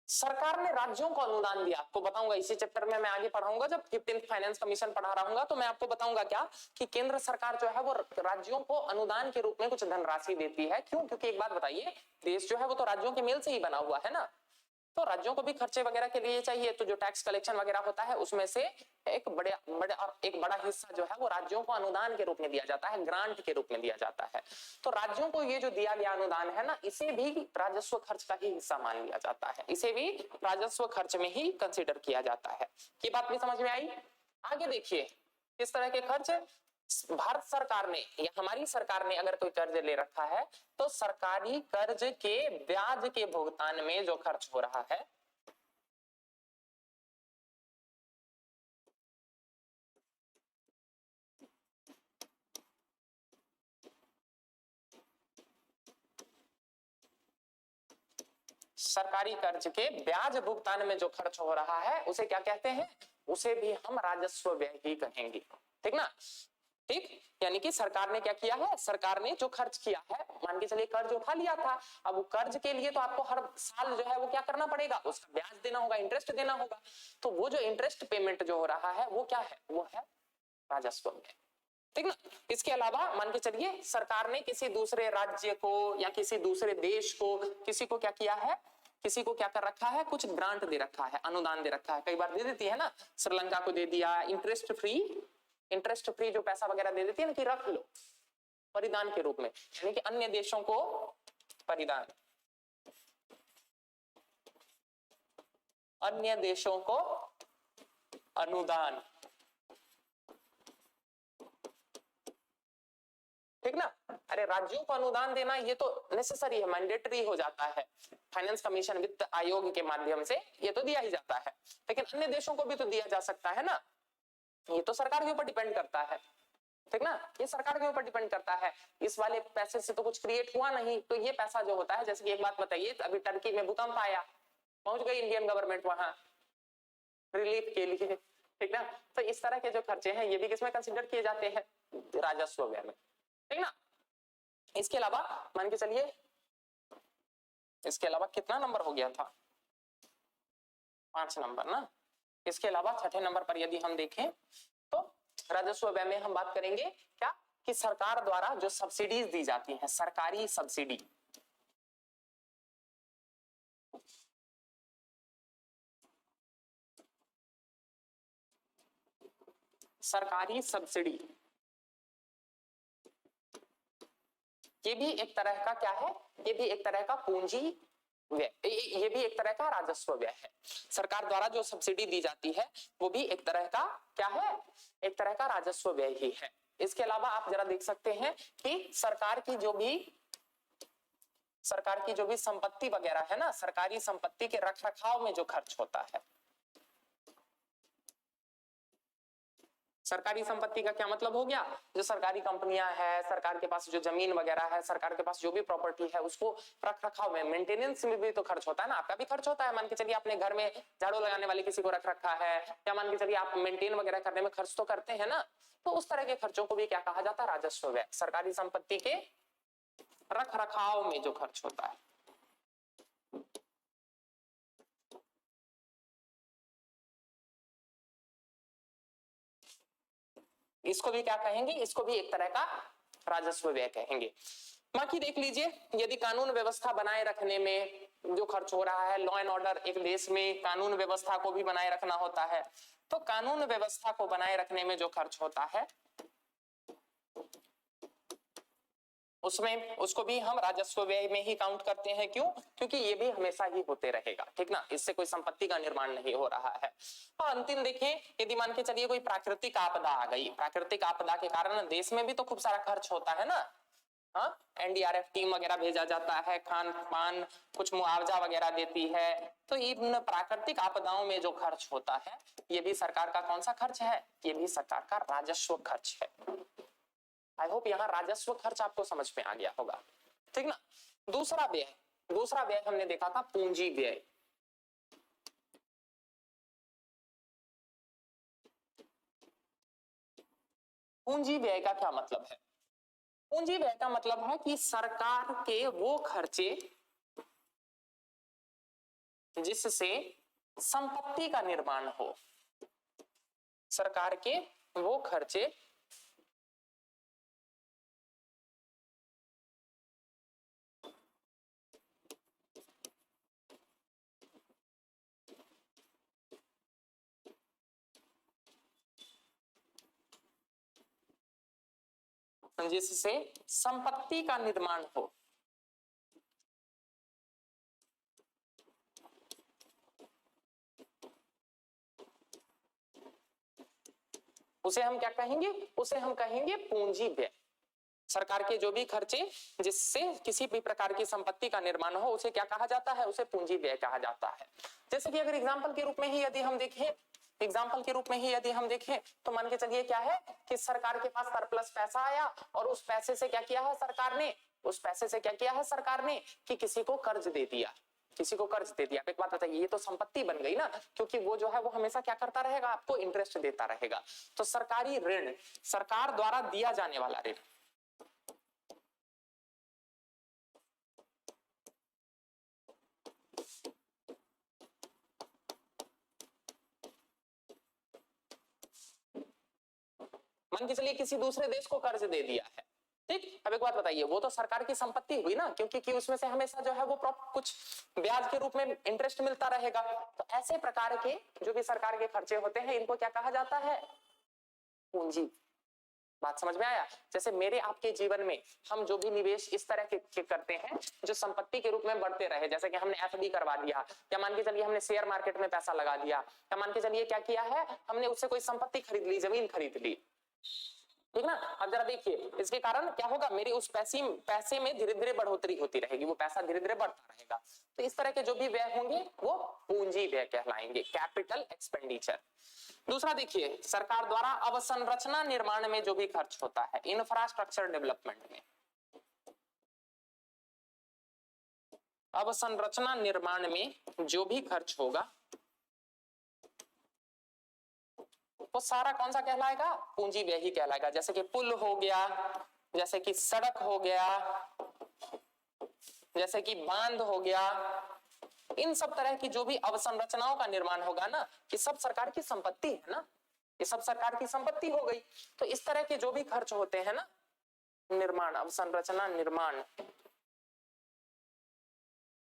सरकार ने राज्यों को अनुदान दिया। आपको बताऊंगा इसी चैप्टर में, मैं आगे पढ़ाऊंगा जब 15th फाइनेंस कमीशन पढ़ा रहा हूँ तो मैं आपको बताऊंगा क्या कि केंद्र सरकार जो है वो राज्यों को अनुदान के रूप में कुछ धनराशि देती है। क्यों? क्योंकि एक बात बताइए, देश जो है वो तो राज्यों के मेल से ही बना हुआ है ना, तो राज्यों को भी खर्चे वगैरह के लिए चाहिए, तो जो टैक्स कलेक्शन वगैरह होता है उसमें से एक बड़ा हिस्सा जो है वो राज्यों को अनुदान के रूप में दिया जाता है, ग्रांट के रूप में दिया जाता है। तो राज्यों को ये जो दिया गया अनुदान है ना, इसे भी राजस्व खर्च का ही हिस्सा मान लिया जाता है, इसे भी राजस्व खर्च में ही कंसिडर किया जाता है। ये बात भी समझ में आई? आगे देखिए किस तरह के खर्च भारत सरकार ने या हमारी सरकार ने अगर कोई कर्ज ले रखा है तो सरकारी कर्ज के ब्याज के भुगतान में जो खर्च हो रहा है, सरकारी कर्ज के ब्याज भुगतान में जो खर्च हो रहा है उसे क्या कहते हैं? उसे भी हम राजस्व व्यय ही कहेंगे। ठीक ना, ठीक, यानी कि सरकार ने क्या किया है, सरकार ने जो खर्च किया है, मान के चलिए कर्ज उठा लिया था, अब वो कर्ज के लिए तो आपको हर साल जो है वो क्या करना पड़ेगा, उसका ब्याज देना होगा, इंटरेस्ट देना होगा। तो वो जो इंटरेस्ट पेमेंट जो हो रहा है वो क्या है? वो है राजस्व व्यय। ठीक ना, इसके अलावा मान के चलिए सरकार ने किसी दूसरे राज्य को या किसी दूसरे देश को, किसी को क्या किया है, किसी को क्या कर रखा है, कुछ ग्रांट दे रखा है, अनुदान दे रखा है, कई बार दे देती है ना, श्रीलंका को दे दिया इंटरेस्ट फ्री इंटरेस्ट फ्री जो पैसा वगैरह दे देती है ना कि रख लो परिदान के रूप में, यानी कि अन्य देशों को परिदान, अन्य देशों को अनुदान, ठीक ना। अरे राज्यों को अनुदान देना ये तो नेसेसरी है, मैंडेटरी हो जाता है, फाइनेंस कमीशन वित्त आयोग के माध्यम से ये तो दिया ही जाता है, लेकिन अन्य देशों को भी तो दिया जा सकता है ना, ये तो सरकार के ऊपर डिपेंड करता है, ठीक ना, ये सरकार के ऊपर डिपेंड करता है। इस वाले पैसे से तो कुछ क्रिएट हुआ नहीं, तो ये पैसा जो होता है, जैसे कि एक बात बताइए, अभी टर्की में भूकंप आया, पहुंच गई इंडियन गवर्नमेंट वहां रिलीफ के लिए, ठीक ना, तो इस तरह के जो खर्चे हैं ये भी किसमें कंसिडर किए जाते हैं, राजस्व व्यय में, ठीक ना। इसके अलावा मान के चलिए, इसके अलावा कितना नंबर हो गया था, 5 नंबर ना। इसके अलावा छठे नंबर पर यदि हम देखें तो राजस्व व्यय में हम बात करेंगे क्या कि सरकार द्वारा जो सब्सिडीज दी जाती हैं, सरकारी सब्सिडी, सरकारी सब्सिडी ये भी एक तरह का क्या है, ये भी एक तरह का पूंजी व्यय, ये भी एक तरह का राजस्व व्यय है। सरकार द्वारा जो सब्सिडी दी जाती है वो भी एक तरह का क्या है, एक तरह का राजस्व व्यय ही है। इसके अलावा आप जरा देख सकते हैं कि सरकार की जो भी संपत्ति वगैरह है ना, सरकारी संपत्ति के रख रखाव में जो खर्च होता है, सरकारी संपत्ति का क्या मतलब हो गया, जो सरकारी कंपनियां है, सरकार के पास जो जमीन वगैरह है, सरकार के पास जो भी प्रॉपर्टी है, उसको रख रखाव में, मेंटेनेंस में भी तो खर्च होता है ना, आपका भी खर्च होता है। मान के चलिए आपने घर में झाड़ू लगाने वाले किसी को रख रखा है, या मान के चलिए आप मेंटेन वगैरह करने में खर्च तो करते हैं ना, तो उस तरह के खर्चों को भी क्या कहा जाता है, राजस्व व्यय, सरकारी संपत्ति के रख रखाव में जो खर्च होता है। इसको भी क्या कहेंगे, इसको भी एक तरह का राजस्व व्यय कहेंगे। बाकी देख लीजिए, यदि कानून व्यवस्था बनाए रखने में जो खर्च हो रहा है, लॉ एंड ऑर्डर, एक देश में कानून व्यवस्था को भी बनाए रखना होता है, तो कानून व्यवस्था को बनाए रखने में जो खर्च होता है उसमें, उसको भी हम राजस्व व्यय में ही काउंट करते हैं। क्यों? क्योंकि ये भी हमेशा ही होते रहेगा, ठीक ना, इससे कोई संपत्ति का निर्माण नहीं हो रहा है। और अंतिम देखें, यदि मान के चलिए कोई प्राकृतिक आपदा आ गई, प्राकृतिक आपदा के कारण देश में भी तो खूब सारा खर्च होता है ना, हाँ, एनडीआरएफ टीम वगैरह भेजा जाता है, खान पान कुछ मुआवजा वगैरह देती है, तो इन प्राकृतिक आपदाओं में जो खर्च होता है ये भी सरकार का कौन सा खर्च है, ये भी सरकार का राजस्व खर्च है। आई होप यहाँ राजस्व खर्च आपको समझ में आ गया होगा, ठीक ना। दूसरा व्यय हमने देखा था पूंजी व्यय। पूंजी व्यय का क्या मतलब है? पूंजी व्यय का मतलब है कि सरकार के वो खर्चे जिससे संपत्ति का निर्माण हो, सरकार के वो खर्चे जिससे संपत्ति का निर्माण हो, उसे हम क्या कहेंगे, उसे हम कहेंगे पूंजी व्यय। सरकार के जो भी खर्चे जिससे किसी भी प्रकार की संपत्ति का निर्माण हो उसे क्या कहा जाता है, उसे पूंजी व्यय कहा जाता है। जैसे कि अगर एग्जाम्पल के रूप में ही यदि हम देखें, तो मान के चलिए क्या है कि सरकार के पास सरप्लस पैसा आया और उस पैसे से क्या किया है सरकार ने, कि किसी को कर्ज दे दिया, एक बात बताइए, ये तो संपत्ति बन गई ना, क्योंकि वो जो है वो हमेशा क्या करता रहेगा, आपको इंटरेस्ट देता रहेगा। तो सरकारी ऋण, सरकार द्वारा दिया जाने वाला ऋण, मान के चलिए किसी दूसरे देश को कर्ज दे दिया है, ठीक। अब एक बात बताइए, वो तो सरकार की संपत्ति हुई ना, क्योंकि उसमें से हमेशा जो है वो कुछ ब्याज के रूप में इंटरेस्ट मिलता रहेगा। तो ऐसे प्रकार के जो भी सरकार के खर्चे होते हैं इनको क्या कहा जाता है, पूंजी बात समझ में आया? जैसे मेरे आपके जीवन में हम जो भी निवेश इस तरह के करते हैं जो संपत्ति के रूप में बढ़ते रहे, जैसे कि हमने एफडी करवा दिया, या मान के चलिए हमने शेयर मार्केट में पैसा लगा दिया, या मान के चलिए क्या किया है, हमने उससे कोई संपत्ति खरीद ली, जमीन खरीद ली, ठीक ना। अब जरा देखिए इसके कारण क्या होगा, मेरी उस पैसे में धीरे धीरे बढ़ोतरी होती रहेगी, वो पैसा धीरे धीरे बढ़ता रहेगा। तो इस तरह के जो भी व्यय होंगे वो पूंजी व्यय कहलाएंगे, कैपिटल एक्सपेंडिचर। दूसरा देखिए, सरकार द्वारा अवसंरचना निर्माण में जो भी खर्च होता है, इंफ्रास्ट्रक्चर डेवलपमेंट में, अवसंरचना निर्माण में जो भी खर्च होगा वो सारा कौन सा कहलाएगा, पूंजी व्यय ही कहलाएगा। जैसे कि पुल हो गया, जैसे कि सड़क हो गया, जैसे कि बांध हो गया, इन सब तरह की जो भी अवसंरचनाओं का निर्माण होगा ना, ये सब सरकार की संपत्ति है ना, ये सब सरकार की संपत्ति हो गई। तो इस तरह के जो भी खर्च होते हैं ना, निर्माण, अवसंरचना निर्माण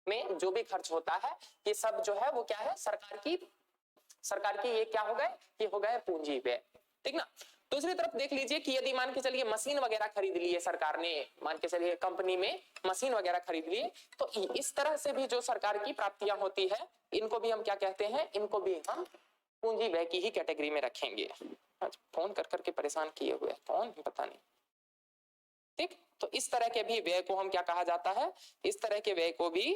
में जो भी खर्च होता है, ये सब जो है वो क्या है, सरकार की ये क्या हो गए, ये हो गए पूंजी व्यय, ठीक ना। दूसरी तरफ देख लीजिए कि यदि मान के चलिए मशीन वगैरह खरीद लिए सरकार ने, मान के चलिए कंपनी में मशीन वगैरह खरीद लिए, तो इस तरह से भी जो सरकार की प्राप्तियां होती है, इनको भी हम क्या कहते हैं, इनको भी हम पूंजी व्यय की ही कैटेगरी में रखेंगे। आज फोन कर करके परेशान किए हुए कौन पता नहीं, ठीक। तो इस तरह के भी व्यय को हम क्या कहा जाता है, इस तरह के व्यय को भी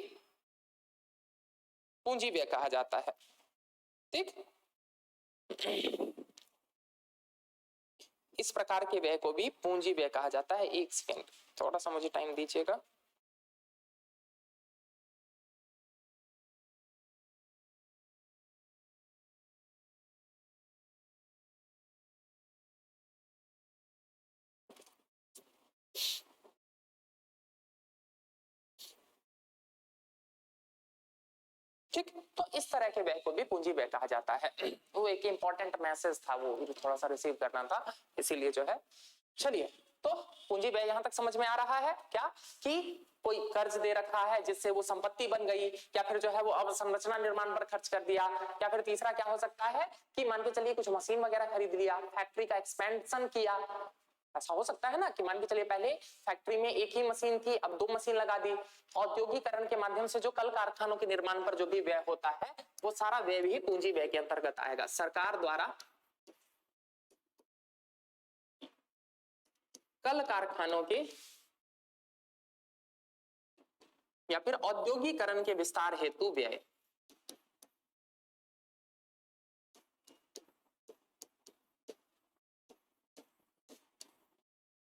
पूंजी व्यय कहा जाता है, ठीक। इस प्रकार के व्यय को भी पूंजी व्यय कहा जाता है। एक सेकंड, थोड़ा सा मुझे टाइम दीजिएगा। ठीक, तो इस तरह के व्यय को भी पूंजी व्यय कहा जाता है। वो एक इंपॉर्टेंट मैसेज था, वो थोड़ा सा रिसीव करना था, इसीलिए जो है। चलिए, तो पूंजी व्यय यहां तक समझ में आ रहा है क्या, कि कोई कर्ज दे रखा है जिससे वो संपत्ति बन गई, या फिर जो है वो अवसंरचना निर्माण पर खर्च कर दिया, या फिर तीसरा क्या हो सकता है कि मान के चलिए कुछ मशीन वगैरह खरीद लिया, फैक्ट्री का एक्सपेंशन किया। ऐसा हो सकता है ना कि मान के चलिए पहले फैक्ट्री में एक ही मशीन थी, अब 2 मशीन लगा दी। औद्योगिकरण के माध्यम से जो कल कारखानों के निर्माण पर जो भी व्यय होता है, वो सारा व्यय भी पूंजी व्यय के अंतर्गत आएगा। सरकार द्वारा कल कारखानों के या फिर औद्योगिकरण के विस्तार हेतु व्यय,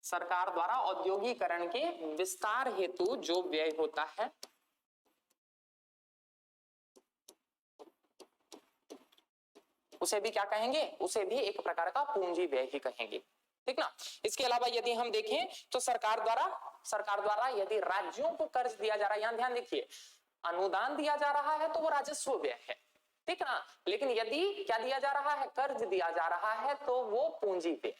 सरकार द्वारा औद्योगिकरण के विस्तार हेतु जो व्यय होता है, उसे भी क्या कहेंगे, उसे भी एक प्रकार का पूंजी व्यय ही कहेंगे, ठीक ना। इसके अलावा यदि हम देखें तो सरकार द्वारा यदि राज्यों को कर्ज दिया जा रहा है, यहां ध्यान देखिए, अनुदान दिया जा रहा है तो वो राजस्व व्यय है, ठीक ना। लेकिन यदि क्या दिया जा रहा है, कर्ज दिया जा रहा है, तो वो पूंजी व्यय,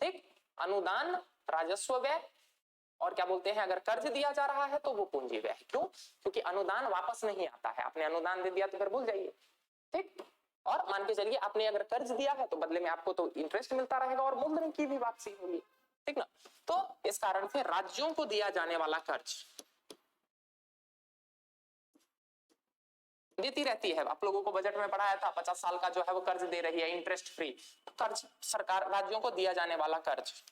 ठीक। अनुदान राजस्व व्यय, और क्या बोलते हैं, अगर कर्ज दिया जा रहा है तो वो पूंजी व्यय। क्यों? क्योंकि अनुदान वापस नहीं आता है, आपने अनुदान दे दिया तो फिर भूल जाइए, ठीक। और मान के चलिए आपने अगर कर्ज दिया है तो बदले में आपको तो इंटरेस्ट मिलता रहेगा और मूलधन की भी वापसी होगी, ठीक ना। तो इस कारण से राज्यों को दिया जाने वाला कर्ज देती रहती है। आप लोगों को बजट में पढ़ाया था 50 साल का जो है वो कर्ज दे रही है, इंटरेस्ट फ्री कर्ज, सरकार राज्यों को दिया जाने वाला कर्ज।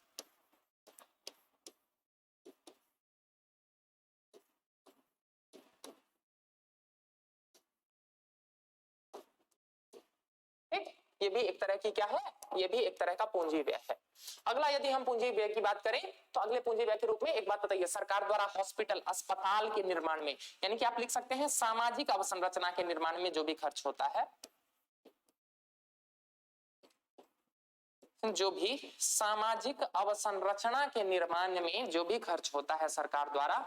ये भी एक तरह की क्या है, ये भी एक तरह का पूंजी व्यय है। अगला यदि हम पूंजी व्यय की बात करें तो अगले पूंजी व्यय के रूप में एक बात बताइए, सरकार द्वारा हॉस्पिटल, अस्पताल के निर्माण में, यानी कि आप लिख सकते हैं सामाजिक अवसंरचना के निर्माण में जो भी खर्च होता है, जो भी सामाजिक अवसंरचना के निर्माण में जो भी खर्च होता है सरकार द्वारा,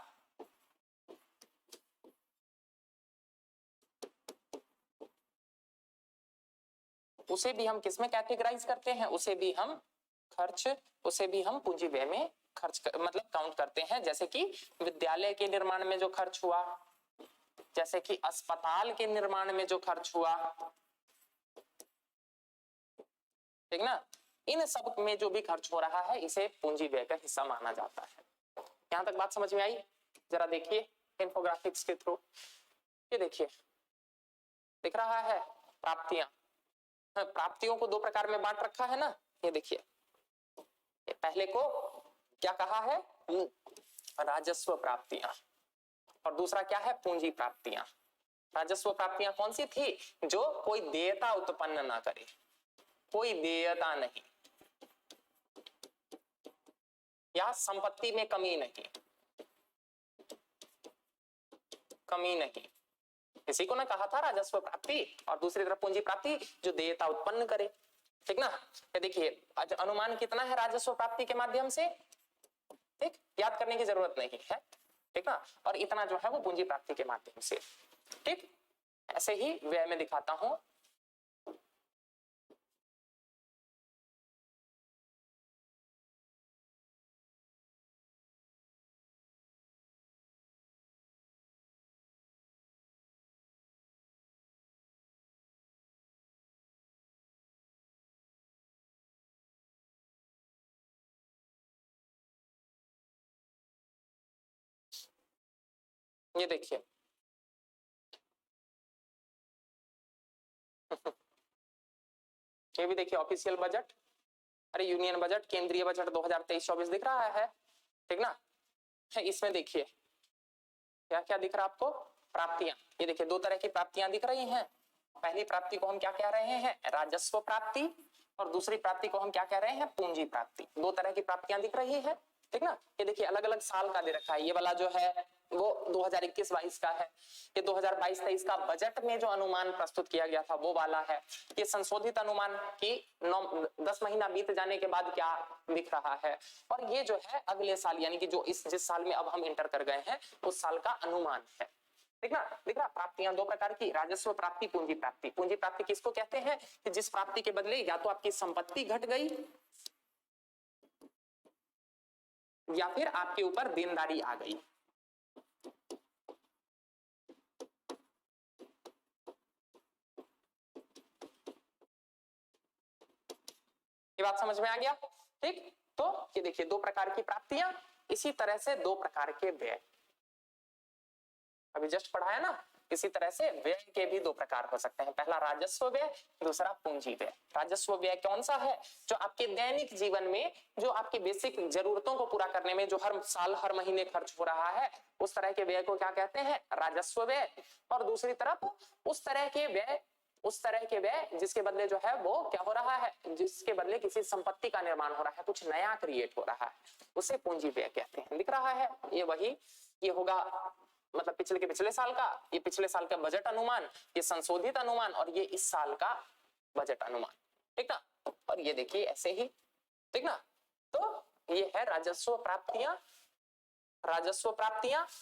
उसे भी हम किसमें कैटेगराइज करते हैं, उसे भी हम खर्च, उसे भी हम पूंजी व्यय में खर्च मतलब काउंट करते हैं। जैसे कि विद्यालय के निर्माण में जो खर्च हुआ, जैसे कि अस्पताल के निर्माण में जो खर्च हुआ, ठीक ना, इन सब में जो भी खर्च हो रहा है इसे पूंजी व्यय का हिस्सा माना जाता है। यहां तक बात समझ में आई? जरा देखिए इन्फोग्राफिक्स के थ्रू, ये देखिए दिख रहा है प्राप्तियां। प्राप्तियों को दो प्रकार में बांट रखा है ना, ये देखिए पहले को क्या कहा है, राजस्व प्राप्तियां, और दूसरा क्या है, पूंजी प्राप्तियां। राजस्व प्राप्तियां कौन सी थी, जो कोई देयता उत्पन्न ना करे, कोई देयता नहीं या संपत्ति में कमी नहीं, कमी नहीं, इसी को ना कहा था राजस्व प्राप्ति। और दूसरी तरफ पूंजी प्राप्ति जो देयता उत्पन्न करे, ठीक ना। ये देखिए अनुमान कितना है राजस्व प्राप्ति के माध्यम से, ठीक, याद करने की जरूरत नहीं है, ठीक ना। और इतना जो है वो पूंजी प्राप्ति के माध्यम से, ठीक। ऐसे ही व्यय में दिखाता हूं, ये देखिए ये भी देखिए ऑफिशियल बजट, अरे यूनियन बजट, केंद्रीय बजट 2023-24 दिख रहा है, ठीक ना। इसमें देखिए क्या क्या दिख रहा है आपको, प्राप्तियां। ये देखिए दो तरह की प्राप्तियां दिख रही हैं। पहली प्राप्ति को हम क्या कह रहे हैं, राजस्व प्राप्ति, और दूसरी प्राप्ति को हम क्या कह रहे हैं, पूंजी प्राप्ति। दो तरह की प्राप्तियां दिख रही है, ठीक ना। ये देखिए अलग अलग साल का दे रखा है, ये वाला जो है वो 2021-22 का है, ये 2022-23 का बजट में जो अनुमान प्रस्तुत किया गया था वो वाला है। ये संशोधित अनुमान की 10 महीना बीत जाने के बाद क्या दिख रहा है, और ये जो है अगले साल यानी कि जो जिस साल में अब हम इंटर कर गए हैं उस साल का अनुमान है, ठीक ना। दिख रहा, प्राप्तियां दो प्रकार की, राजस्व प्राप्ति, पूंजी प्राप्ति। पूंजी प्राप्ति किसको कहते हैं, कि जिस प्राप्ति के बदले या तो आपकी संपत्ति घट गई या फिर आपके ऊपर देनदारी आ गई। ये बात समझ में आ गया, ठीक। तो ये देखिए दो प्रकार की प्राप्तियां, इसी तरह से दो प्रकार के व्यय, अभी जस्ट पढ़ा है ना। इसी तरह से व्यय के भी दो प्रकार हो सकते हैं, पहला राजस्व व्यय, दूसरा पूंजी व्यय। राजस्व व्यय कौन सा है, जो आपके दैनिक जीवन में जो आपकी बेसिक जरूरतों को पूरा करने में जो हर साल हर महीने खर्च हो रहा है, उस तरह के व्यय को क्या कहते हैं, राजस्व व्यय। और दूसरी तरफ उस तरह के व्यय जिसके बदले जो है वो क्या हो रहा है, जिसके बदले किसी संपत्ति का निर्माण हो रहा है, कुछ नया क्रिएट हो रहा है, उसे पूंजी व्यय कहते हैं। दिख रहा है ये वही, ये होगा मतलब पिछले साल का, ये पिछले साल का बजट अनुमान, ये संशोधित अनुमान, और ये इस साल का बजट अनुमान, ठीक ना। और ये देखिए ऐसे ही, ठीक ना। तो ये है राजस्व प्राप्तियां,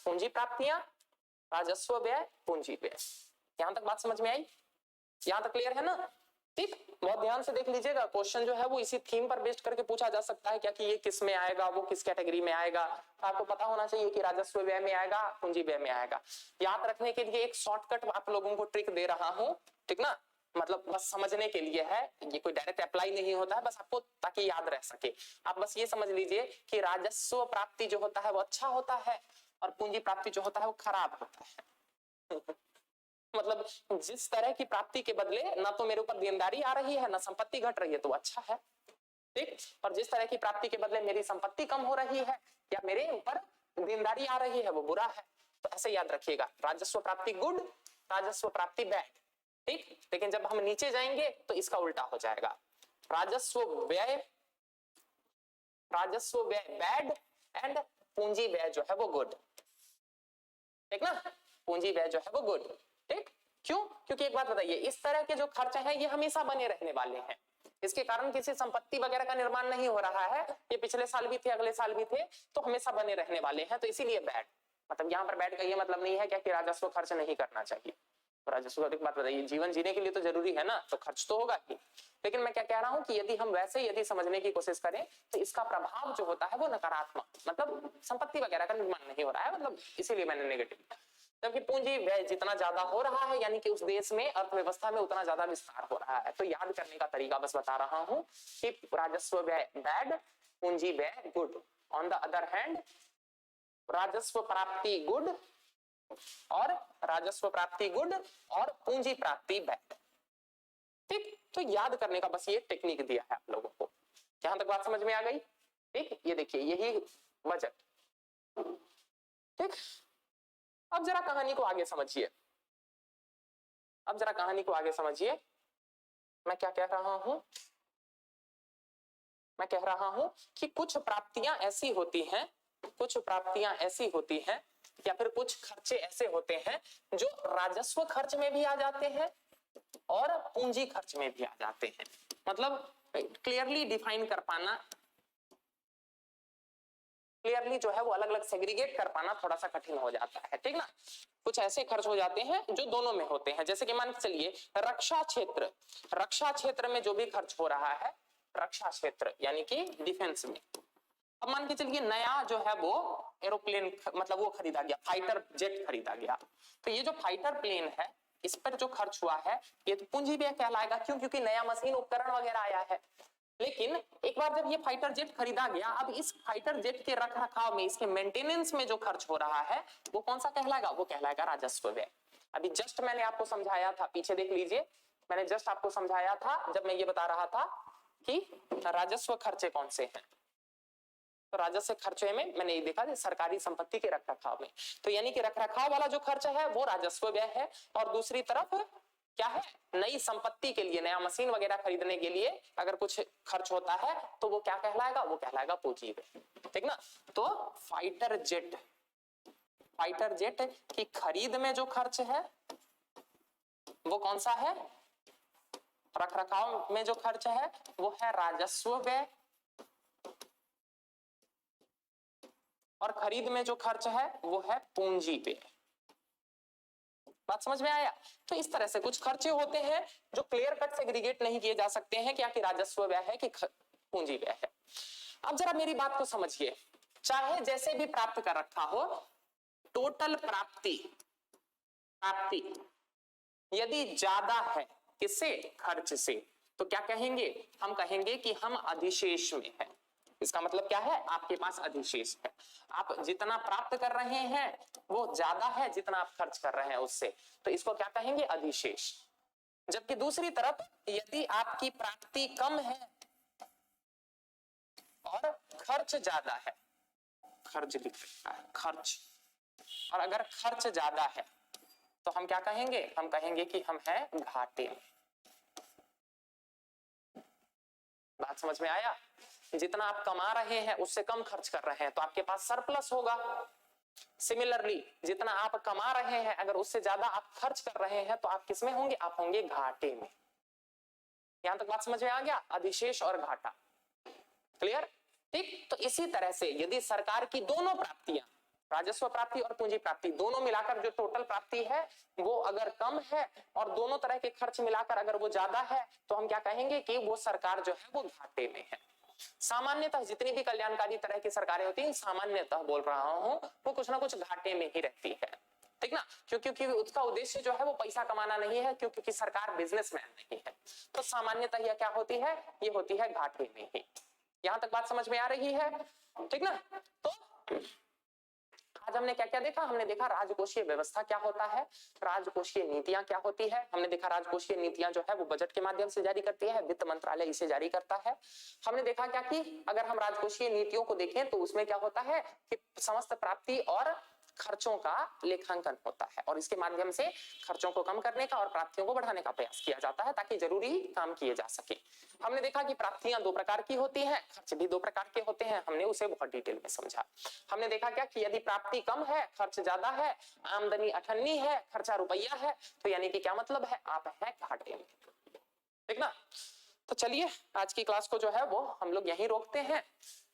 पूंजी प्राप्तियां, राजस्व व्यय, पूंजी व्यय। यहां तक बात समझ में आई, यहां तक क्लियर है ना, ठीक। बहुत ध्यान से देख लीजिएगा, क्वेश्चन जो है वो इसी थीम पर बेस्ड करके पूछा जा सकता है क्या, कि ये किस में आएगा, वो किस कैटेगरी में आएगा। तो आपको पता होना चाहिए कि राजस्व व्यय में आएगा, पूंजी व्यय में आएगा। याद रखने के लिए एक शॉर्टकट आप लोगों को ट्रिक दे रहा हूं, ठीक ना, मतलब बस समझने के लिए है, ये कोई डायरेक्ट अप्लाई नहीं होता है, बस आपको ताकि याद रह सके। आप बस ये समझ लीजिए कि राजस्व प्राप्ति जो होता है वो अच्छा होता है, और पूंजी प्राप्ति जो होता है वो खराब होता है। मतलब जिस तरह की प्राप्ति के बदले ना तो मेरे ऊपर देनदारी आ रही है ना संपत्ति घट रही है तो अच्छा है, ठीक। और जिस तरह की प्राप्ति के बदले मेरी संपत्ति कम हो रही है या मेरे ऊपर देनदारी आ रही है वो बुरा है। तो ऐसे याद रखिएगा, राजस्व प्राप्ति गुड, राजस्व प्राप्ति बैड, ठीक। लेकिन जब हम नीचे जाएंगे तो इसका उल्टा हो जाएगा, राजस्व व्यय बैड एंड पूंजी व्यय जो है वो गुड, ठीक ना। पूंजी व्यय जो है वो गुड, ठीक। क्यों, क्योंकि एक बात बताइए, इस तरह के जो खर्च हैं ये हमेशा बने रहने वाले हैं, इसके कारण किसी संपत्ति वगैरह का निर्माण नहीं हो रहा है, ये पिछले साल भी थे, अगले साल भी थे, तो हमेशा बने रहने वाले हैं, तो इसीलिए बैड। मतलब यहाँ पर बैड का ये मतलब नहीं है क्या कि राजस्व खर्च नहीं करना चाहिए, तो राजस्व एक बात बताइए, जीवन जीने के लिए तो जरूरी है ना, तो खर्च तो होगा ही। लेकिन मैं क्या कह रहा हूं कि यदि हम वैसे यदि समझने की कोशिश करें तो इसका प्रभाव जो होता है वो नकारात्मक, मतलब संपत्ति वगैरह का निर्माण नहीं हो रहा है, मतलब इसीलिए मैंने नेगेटिव। जबकि पूंजी व्यय जितना ज्यादा हो रहा है यानी कि उस देश में अर्थव्यवस्था में उतना ज्यादा विस्तार हो रहा है। तो याद करने का तरीका बस बता रहा हूं कि राजस्व व्यय बैड, पूंजी व्यय good. On the other hand राजस्व प्राप्ति गुड और राजस्व प्राप्ति गुड और पूंजी प्राप्ति बैड। ठीक, तो याद करने का बस ये टेक्निक दिया है आप लोगों को। यहां तक बात समझ में आ गई? ठीक, ये देखिए यही बजट। ठीक, अब जरा कहानी को आगे समझिए। अब जरा कहानी को आगे समझिए। मैं क्या कह रहा हूं? मैं कह रहा हूं कि कुछ प्राप्तियां ऐसी होती हैं, कुछ प्राप्तियां ऐसी होती हैं या फिर कुछ खर्चे ऐसे होते हैं जो राजस्व खर्च में भी आ जाते हैं और पूंजी खर्च में भी आ जाते हैं। मतलब क्लियरली डिफाइन कर पाना, क्लियरली जो है वो अलग अलग सेग्रीगेट कर पाना थोड़ा सा कठिन हो जाता है। ठीक ना, कुछ ऐसे खर्च हो जाते हैं जो दोनों में होते हैं। जैसे कि मान के चलिए रक्षा क्षेत्र, रक्षा क्षेत्र में जो भी खर्च हो रहा है, रक्षा क्षेत्र यानी कि डिफेंस में। अब मान के चलिए नया जो है वो एरोप्लेन मतलब वो खरीदा गया, फाइटर जेट खरीदा गया। तो ये जो फाइटर प्लेन है इस पर जो खर्च हुआ है ये तो पूंजी व्यय कहलाएगा। क्यों? क्योंकि नया मशीन उपकरण वगैरह आया है। लेकिन एक बार जब ये फाइटर जेट खरीदा गया, अब इस फाइटर जेट के रख रखाव में, इसके मेंटेनेंस में जो खर्च हो रहा है वो कौन सा कहलाएगा? वो कहलाएगा राजस्व व्यय। अभी जस्ट मैंने आपको समझाया था, पीछे देख लीजिए, मैंने जस्ट आपको समझाया था जब मैं ये बता रहा था कि राजस्व खर्चे कौन से हैं। तो राजस्व खर्चे में मैंने ये देखा सरकारी संपत्ति के रखरखाव में, तो यानी कि रखरखाव वाला जो खर्च है वो राजस्व व्यय है। और दूसरी तरफ क्या है? नई संपत्ति के लिए, नया मशीन वगैरह खरीदने के लिए अगर कुछ खर्च होता है तो वो क्या कहलाएगा? वो कहलाएगा पूंजी व्यय। ठीक ना, तो फाइटर जेट, फाइटर जेट की खरीद में जो खर्च है वो कौन सा है? रखरखाव में जो खर्च है वो है राजस्व व्यय और खरीद में जो खर्च है वो है पूंजी व्यय। बात समझ में आया? तो इस तरह से कुछ खर्चे होते हैं जो क्लियर कट सेग्रीगेट नहीं किए जा सकते हैं क्या कि राजस्व व्यय है कि पूंजी व्यय है। अब जरा मेरी बात को समझिए, चाहे जैसे भी प्राप्त कर रखा हो, टोटल प्राप्ति, प्राप्ति यदि ज्यादा है किससे? खर्च से, तो क्या कहेंगे? हम कहेंगे कि हम अधिशेष में है। इसका मतलब क्या है? आपके पास अधिशेष है, आप जितना प्राप्त कर रहे हैं वो ज्यादा है जितना आप खर्च कर रहे हैं उससे, तो इसको क्या कहेंगे? अधिशेष। जबकि दूसरी तरफ यदि आपकी प्राप्ति कम है और खर्च ज्यादा है, खर्च लिख सकता है, खर्च, और अगर खर्च ज्यादा है तो हम क्या कहेंगे? हम कहेंगे कि हम हैं घाटे में। बात समझ में आया? जितना आप कमा रहे हैं उससे कम खर्च कर रहे हैं तो आपके पास सरप्लस होगा। सिमिलरली जितना आप कमा रहे हैं अगर उससे ज्यादा आप खर्च कर रहे हैं तो आप किसमें होंगे? आप होंगे घाटे में। यहां तक बात समझ में आ गया? अधिशेष और घाटा, क्लियर? ठीक, तो इसी तरह से यदि सरकार की दोनों प्राप्तियां, राजस्व प्राप्ति और पूंजी प्राप्ति दोनों मिलाकर जो टोटल प्राप्ति है वो अगर कम है और दोनों तरह के खर्च मिलाकर अगर वो ज्यादा है तो हम क्या कहेंगे कि वो सरकार जो है वो घाटे में है। सामान्यतः जितनी भी कल्याणकारी तरह की सरकारें होती हैं, सामान्यतः बोल रहा हूं, वो कुछ ना कुछ घाटे में ही रहती है। ठीक ना, क्योंकि उसका उद्देश्य जो है वो पैसा कमाना नहीं है, क्योंकि सरकार बिजनेसमैन नहीं है, तो सामान्यतः यह क्या होती है? ये होती है घाटे में ही। यहां तक बात समझ में आ रही है? ठीक ना, तो आज हमने क्या क्या देखा? हमने देखा राजकोषीय व्यवस्था क्या होता है, राजकोषीय नीतियां क्या होती है। हमने देखा राजकोषीय नीतियां जो है वो बजट के माध्यम से जारी करती है, वित्त मंत्रालय इसे जारी करता है। हमने देखा क्या कि अगर हम राजकोषीय नीतियों को देखें तो उसमें क्या होता है कि समस्त प्राप्ति और खर्चों का लेखांकन होता है और इसके माध्यम से खर्चों को कम करने का और प्राप्तियों को बढ़ाने का प्रयास किया जाता है ताकि जरूरी काम किए जा सके। हमने देखा कि प्राप्तियां दो प्रकार की होती हैं, खर्च भी दो प्रकार के होते हैं, हमने उसे बहुत डिटेल में समझा। हमने देखा क्या कि यदि प्राप्ति कम है, खर्च ज्यादा है, आमदनी 98 है, खर्चा रुपया है, तो यानी कि क्या मतलब है? आप है घाटे में। ठीक ना, तो चलिए आज की क्लास को जो है वो हम लोग यहीं रोकते हैं।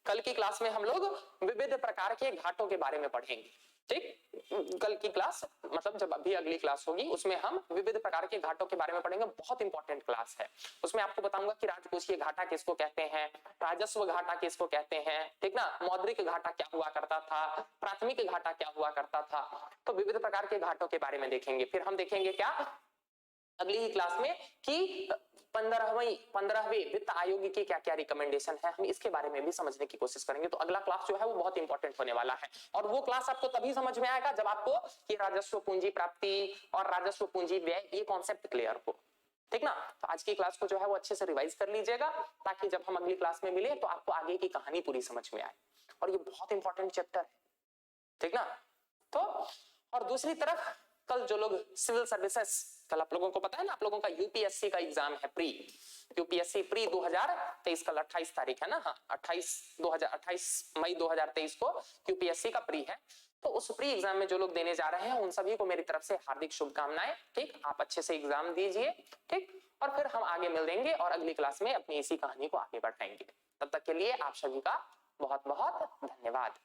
कल की क्लास में हम लोग विविध प्रकार के घाटों के बारे में पढ़ेंगे। ठीक। कल की क्लास मतलब जब अभी अगली क्लास होगी उसमें हम विविध प्रकार के घाटों के बारे में पढ़ेंगे। बहुत इंपॉर्टेंट क्लास है। उसमें आपको बताऊंगा कि राजकोषीय घाटा किसको कहते हैं, राजस्व घाटा किसको कहते हैं, ठीक ना, मौद्रिक घाटा क्या हुआ करता था, प्राथमिक घाटा क्या हुआ करता था। तो विविध प्रकार के घाटों के बारे में देखेंगे। फिर हम देखेंगे क्या अगली ही क्लास में कि 15वें वित्त आयोग की क्या क्या रिकमेंडेशन है, हम इसके बारे में भी समझने की कोशिश करेंगे। तो अगला क्लास जो है वो बहुत इंपॉर्टेंट होने वाला है और वो क्लास आपको तभी समझ में आएगा जब आपको कि राजस्व पूंजी प्राप्ति और राजस्व पूंजी व्यय ये कॉन्सेप्ट क्लियर हो, ठीक ना। तो आज की क्लास को जो है वो अच्छे से रिवाइज कर लीजिएगा ताकि जब हम अगली क्लास में मिले तो आपको आगे की कहानी पूरी समझ में आए। और ये बहुत इंपॉर्टेंट चैप्टर है, ठीक ना। तो और दूसरी तरफ कल जो लोग सिविल सर्विसेज, कल आप लोगों को पता है ना, आप लोगों का यूपीएससी का एग्जाम है प्री, यूपीएससी प्री 2023, कल 28 तारीख है ना, हाँ 28 मई 2023 को यूपीएससी का प्री है। तो उस प्री एग्जाम में जो लोग देने जा रहे हैं उन सभी को मेरी तरफ से हार्दिक शुभकामनाएं, ठीक। आप अच्छे से एग्जाम दीजिए, ठीक। और फिर हम आगे मिल देंगे और अगली क्लास में अपनी इसी कहानी को आगे बढ़ाएंगे। तब तक के लिए आप सभी का बहुत बहुत धन्यवाद।